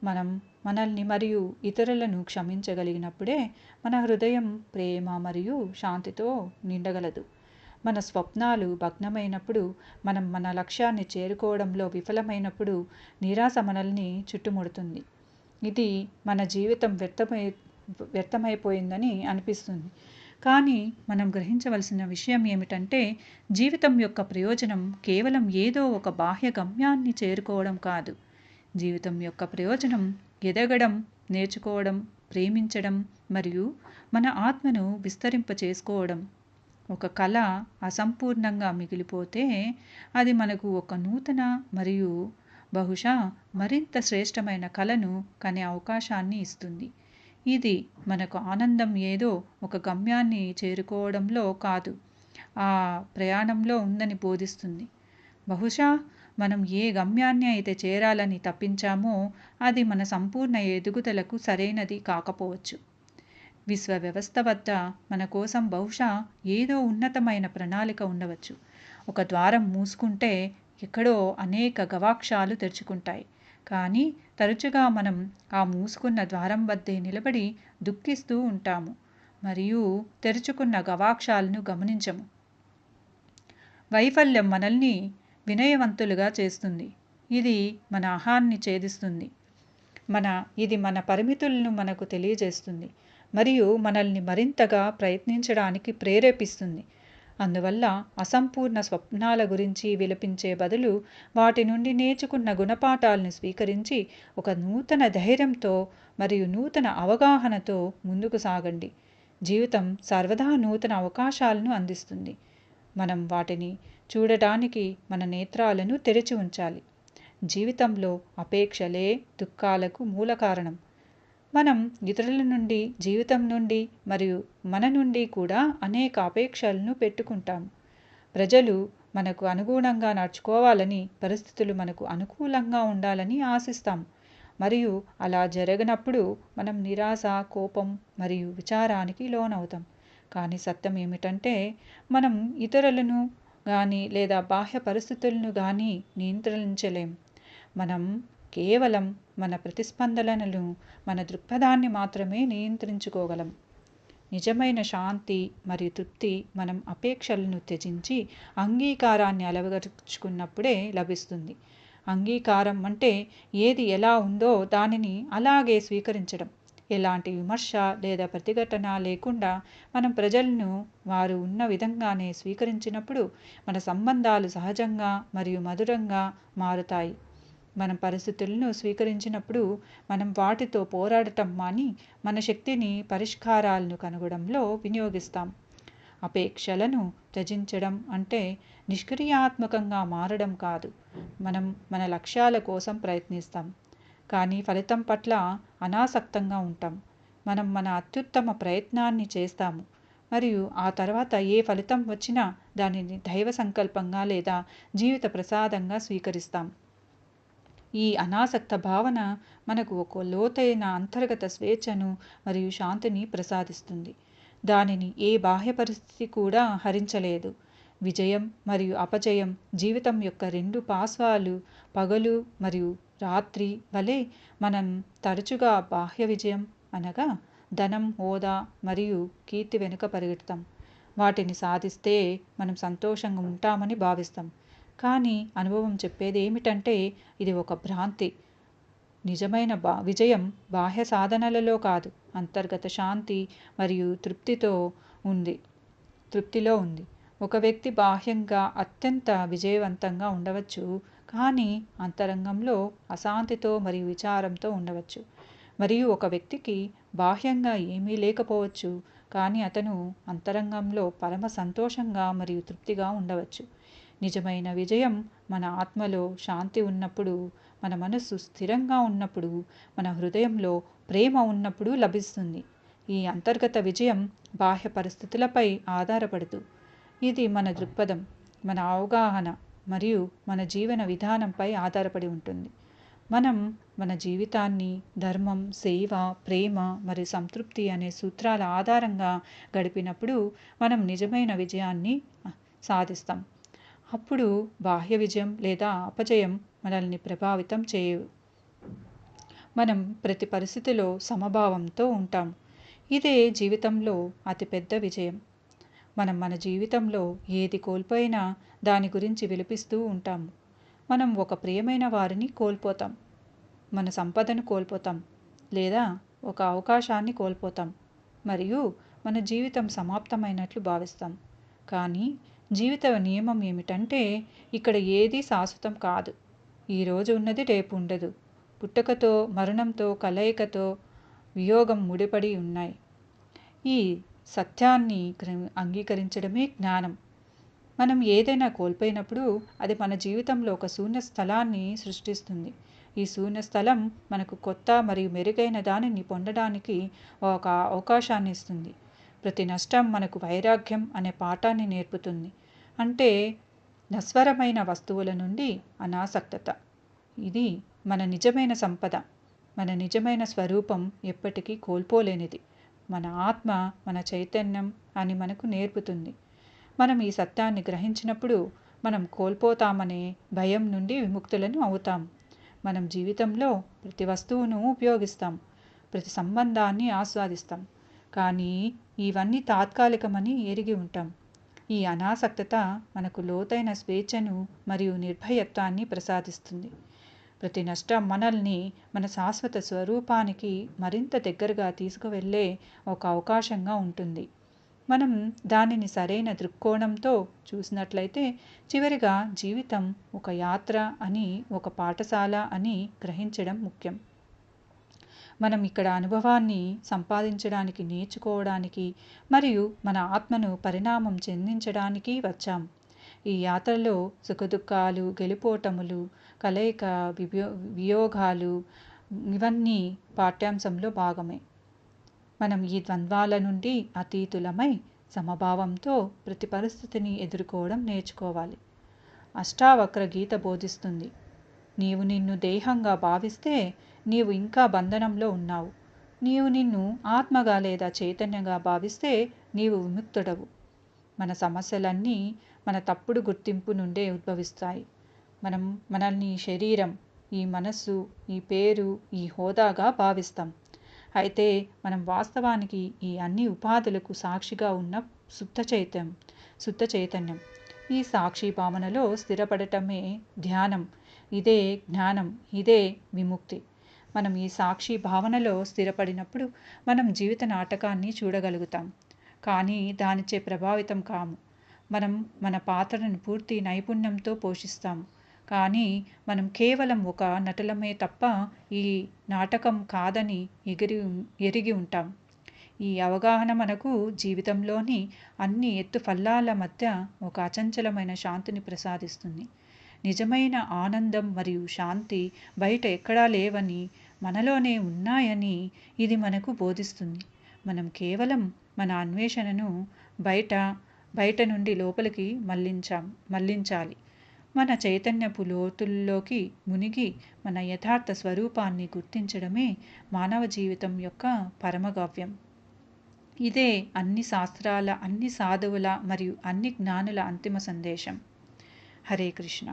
మనం మనల్ని మరియు ఇతరులను క్షమించగలిగినప్పుడే మన హృదయం ప్రేమ మరియు శాంతితో నిండగలదు. మన స్వప్నాలు భగ్నమైనప్పుడు, మనం మన లక్ష్యాన్ని చేరుకోవడంలో విఫలమైనప్పుడు నిరాశ మనల్ని చుట్టుముడుతుంది. ఇది మన జీవితం వ్యర్థమైపోయిందని అనిపిస్తుంది. కానీ మనం గ్రహించవలసిన విషయం ఏమిటంటే జీవితం యొక్క ప్రయోజనం కేవలం ఏదో ఒక బాహ్య గమ్యాన్ని చేరుకోవడం కాదు. జీవితం యొక్క ప్రయోజనం ఎదగడం, నేర్చుకోవడం, ప్రేమించడం మరియు మన ఆత్మను విస్తరింపచేసుకోవడం. ఒక కళ అసంపూర్ణంగా మిగిలిపోతే అది మనకు ఒక నూతన మరియు బహుశా మరింత శ్రేష్టమైన కళను కనే అవకాశాన్ని ఇస్తుంది. ఇది మనకు ఆనందం ఏదో ఒక గమ్యాన్ని చేరుకోవడంలో కాదు, ఆ ప్రయాణంలో ఉందని బోధిస్తుంది. బహుశా మనం ఏ గమ్యాన్ని అయితే చేరాలని తప్పించామో అది మన సంపూర్ణ ఎదుగుదలకు సరైనది కాకపోవచ్చు. విశ్వ వ్యవస్థ వద్ద మన కోసం బహుశా ఏదో ఉన్నతమైన ప్రణాళిక ఉండవచ్చు. ఒక ద్వారం మూసుకుంటే ఎక్కడో అనేక గవాక్షాలు తెరుచుకుంటాయి. కానీ తరచుగా మనం ఆ మూసుకున్న ద్వారం వద్దే నిలబడి దుఃఖిస్తూ ఉంటాము మరియు తెరుచుకున్న గవాక్షాలను గమనించము. వైఫల్యం మనల్ని వినయవంతులుగా చేస్తుంది. ఇది మన అహాన్ని ఛేదిస్తుంది. ఇది మన పరిమితులను మనకు తెలియజేస్తుంది మరియు మనల్ని మరింతగా ప్రయత్నించడానికి ప్రేరేపిస్తుంది. అందువల్ల అసంపూర్ణ స్వప్నాల గురించి విలపించే బదులు వాటి నుండి నేర్చుకున్న గుణపాఠాలను స్వీకరించి ఒక నూతన ధైర్యంతో మరియు నూతన అవగాహనతో ముందుకు సాగండి. జీవితం సర్వదా నూతన అవకాశాలను అందిస్తుంది. మనం వాటిని చూడటానికి మన నేత్రాలను తెరిచి ఉంచాలి. జీవితంలో అపేక్షలే దుఃఖాలకు మూల కారణం. మనం ఇతరుల నుండి, జీవితం నుండి మరియు మన నుండి కూడా అనేక అపేక్షలను పెట్టుకుంటాం. ప్రజలు మనకు అనుగుణంగా నడుచుకోవాలని, పరిస్థితులు మనకు అనుకూలంగా ఉండాలని ఆశిస్తాం. మరియు అలా జరగనప్పుడు మనం నిరాశ, కోపం మరియు విచారానికి లోనవుతాం. కానీ సత్యం ఏమిటంటే మనం ఇతరులను కానీ లేదా బాహ్య పరిస్థితులను కానీ నియంత్రించలేం. మనం కేవలం మన ప్రతిస్పందనలను, మన దృక్పథాన్ని మాత్రమే నియంత్రించుకోగలం. నిజమైన శాంతి మరియు తృప్తి మనం అపేక్షలను త్యజించి అంగీకారాన్ని అలవర్చుకున్నప్పుడే లభిస్తుంది. అంగీకారం అంటే ఏది ఎలా ఉందో దానిని అలాగే స్వీకరించడం. ఎలాంటి విమర్శ లేదా ప్రతిఘటన లేకుండా మనం ప్రజలను వారు ఉన్న విధంగానే స్వీకరించినప్పుడు మన సంబంధాలు సహజంగా మరియు మధురంగా మారుతాయి. మనం పరిస్థితులను స్వీకరించినప్పుడు మనం వాటితో పోరాడటం మాని మన శక్తిని పరిష్కారాలను కనుగొనడంలో వినియోగిస్తాం. అపేక్షలను త్యజించడం అంటే నిష్క్రియాత్మకంగా మారడం కాదు. మనం మన లక్ష్యాల కోసం ప్రయత్నిస్తాం, కానీ ఫలితం పట్ల అనాసక్తంగా ఉంటాం. మనం మన అత్యుత్తమ ప్రయత్నాన్ని చేస్తాము మరియు ఆ తర్వాత ఏ ఫలితం వచ్చినా దానిని దైవ సంకల్పంగా లేదా జీవిత ప్రసాదంగా స్వీకరిస్తాం. ఈ అనాసక్త భావన మనకు ఒక లోతైన అంతర్గత స్వేచ్ఛను మరియు శాంతిని ప్రసాదిస్తుంది. దానిని ఏ బాహ్య పరిస్థితి కూడా హరించలేదు. విజయం మరియు అపజయం జీవితం యొక్క రెండు పార్శ్వాలు. పగలు మరియు రాత్రి వలె మనం తరచుగా బాహ్య విజయం అనగా ధనం, హోదా మరియు కీర్తి వెనుక పరిగెడతాం. వాటిని సాధిస్తే మనం సంతోషంగా ఉంటామని భావిస్తాం. కానీ అనుభవం చెప్పేది ఏమిటంటే ఇది ఒక భ్రాంతి. నిజమైన విజయం బాహ్య సాధనలలో కాదు, అంతర్గత శాంతి మరియు తృప్తిలో ఉంది. ఒక వ్యక్తి బాహ్యంగా అత్యంత విజయవంతంగా ఉండవచ్చు, కానీ అంతరంగంలో అశాంతితో మరియు విచారంతో ఉండవచ్చు. మరియు ఒక వ్యక్తికి బాహ్యంగా ఏమీ లేకపోవచ్చు, కానీ అతను అంతరంగంలో పరమ సంతోషంగా మరియు తృప్తిగా ఉండవచ్చు. నిజమైన విజయం మన ఆత్మలో శాంతి ఉన్నప్పుడు, మన మనస్సు స్థిరంగా ఉన్నప్పుడు, మన హృదయంలో ప్రేమ ఉన్నప్పుడు లభిస్తుంది. ఈ అంతర్గత విజయం బాహ్య పరిస్థితులపై ఆధారపడదు. ఇది మన దృక్పథం, మన అవగాహన మరియు మన జీవన విధానంపై ఆధారపడి ఉంటుంది. మనం మన జీవితాన్ని ధర్మం, సేవ, ప్రేమ మరియు సంతృప్తి అనే సూత్రాల ఆధారంగా గడిపినప్పుడు మనం నిజమైన విజయాన్ని సాధిస్తాం. అప్పుడు బాహ్య విజయం లేదా అపజయం మనల్ని ప్రభావితం చేయవు. మనం ప్రతి పరిస్థితిలో సమభావంతో ఉంటాం. ఇదే జీవితంలో అతిపెద్ద విజయం. మనం మన జీవితంలో ఏది కోల్పోయినా దాని గురించి విలపిస్తూ ఉంటాము. మనం ఒక ప్రియమైన వారిని కోల్పోతాం, మన సంపదను కోల్పోతాం, లేదా ఒక అవకాశాన్ని కోల్పోతాం మరియు మన జీవితం సమాప్తమైనట్లు భావిస్తాం. కానీ జీవిత నియమం ఏమిటంటే ఇక్కడ ఏదీ శాశ్వతం కాదు. ఈరోజు ఉన్నది రేపు ఉండదు. పుట్టుకతో, మరణంతో, కలయికతో, వియోగం ముడిపడి ఉన్నాయి. ఈ సత్యాన్ని అంగీకరించడమే జ్ఞానం. మనం ఏదైనా కోల్పోయినప్పుడు అది మన జీవితంలో ఒక శూన్య స్థలాన్ని సృష్టిస్తుంది. ఈ శూన్య స్థలం మనకు కొత్త మరియు మెరుగైన దానిని పొందడానికి ఒక అవకాశాన్ని ఇస్తుంది. ప్రతి నష్టం మనకు వైరాగ్యం అనే పాఠాన్ని నేర్పుతుంది. అంటే నశ్వరమైన వస్తువుల నుండి అనాసక్తత. ఇది మన నిజమైన సంపద. మన నిజమైన స్వరూపం ఎప్పటికీ కోల్పోలేనిది. మన ఆత్మ మన చైతన్యం అని మనకు నేర్పుతుంది. మనం ఈ సత్యాన్ని గ్రహించినప్పుడు మనం కోల్పోతామనే భయం నుండి విముక్తులను అవుతాం. మనం జీవితంలో ప్రతి వస్తువును ఉపయోగిస్తాం, ప్రతి సంబంధాన్ని ఆస్వాదిస్తాం. కానీ ఇవన్నీ తాత్కాలికమని ఎరిగి ఉంటాం. ఈ అనాసక్తత మనకు లోతైన స్వేచ్ఛను మరియు నిర్భయత్వాన్ని ప్రసాదిస్తుంది. ప్రతి నష్టం మనల్ని మన శాశ్వత స్వరూపానికి మరింత దగ్గరగా తీసుకువెళ్ళే ఒక అవకాశంగా ఉంటుంది. మనం దానిని సరైన దృక్కోణంతో చూసినట్లయితే చివరిగా జీవితం ఒక యాత్ర అని, ఒక పాఠశాల అని గ్రహించడం ముఖ్యం. మనం ఇక్కడ అనుభవాన్ని సంపాదించడానికి, నేర్చుకోవడానికి మరియు మన ఆత్మను పరిణామం చెందించడానికి వచ్చాం. ఈ యాత్రలో సుఖదుఖాలు, గెలుపోటములు, కలయిక, వియోగాలు ఇవన్నీ పాఠ్యాంశంలో భాగమే. మనం ఈ ద్వంద్వాల నుండి అతీతులమై సమభావంతో ప్రతి పరిస్థితిని ఎదుర్కోవడం నేర్చుకోవాలి. అష్టావక్ర గీత బోధిస్తుంది, నీవు నిన్ను దేహంగా భావిస్తే నీవు ఇంకా బంధనంలో ఉన్నావు. నీవు నిన్ను ఆత్మగా లేదా చైతన్యంగా భావిస్తే నీవు విముక్తుడవు. మన సమస్యలన్నీ మన తప్పుడు గుర్తింపు నుండే ఉద్భవిస్తాయి. మనం మనల్ని శరీరం, ఈ మనస్సు, ఈ పేరు, ఈ హోదాగా భావిస్తాం. అయితే మనం వాస్తవానికి ఈ అన్ని ఉపాధులకు సాక్షిగా ఉన్న శుద్ధ చైతన్యం. ఈ సాక్షి భావనలో స్థిరపడటమే ధ్యానం. ఇదే జ్ఞానం, ఇదే విముక్తి. మనం ఈ సాక్షి భావనలో స్థిరపడినప్పుడు మనం జీవిత నాటకాన్ని చూడగలుగుతాం, కానీ దానిచే ప్రభావితం కాము. మనం మన పాత్రను పూర్తి నైపుణ్యంతో పోషిస్తాము, కానీ మనం కేవలం ఒక నటులమే తప్ప ఈ నాటకం కాదని ఎరిగి ఉంటాం. ఈ అవగాహన మనకు జీవితంలోని అన్ని ఎత్తుఫల్లాల మధ్య ఒక అచంచలమైన శాంతిని ప్రసాదిస్తుంది. నిజమైన ఆనందం మరియు శాంతి బయట ఎక్కడా లేవని, మనలోనే ఉన్నాయని ఇది మనకు బోధిస్తుంది. మనం కేవలం మన అన్వేషణను బయట నుండి లోపలికి మళ్లించాలి. మన చైతన్యపు లోతుల్లోకి మునిగి మన యథార్థ స్వరూపాన్ని గుర్తించడమే మానవ జీవితం యొక్క పరమగవ్యం. ఇదే అన్ని శాస్త్రాల, అన్ని సాధువుల మరియు అన్ని జ్ఞానుల అంతిమ సందేశం. హరే కృష్ణ.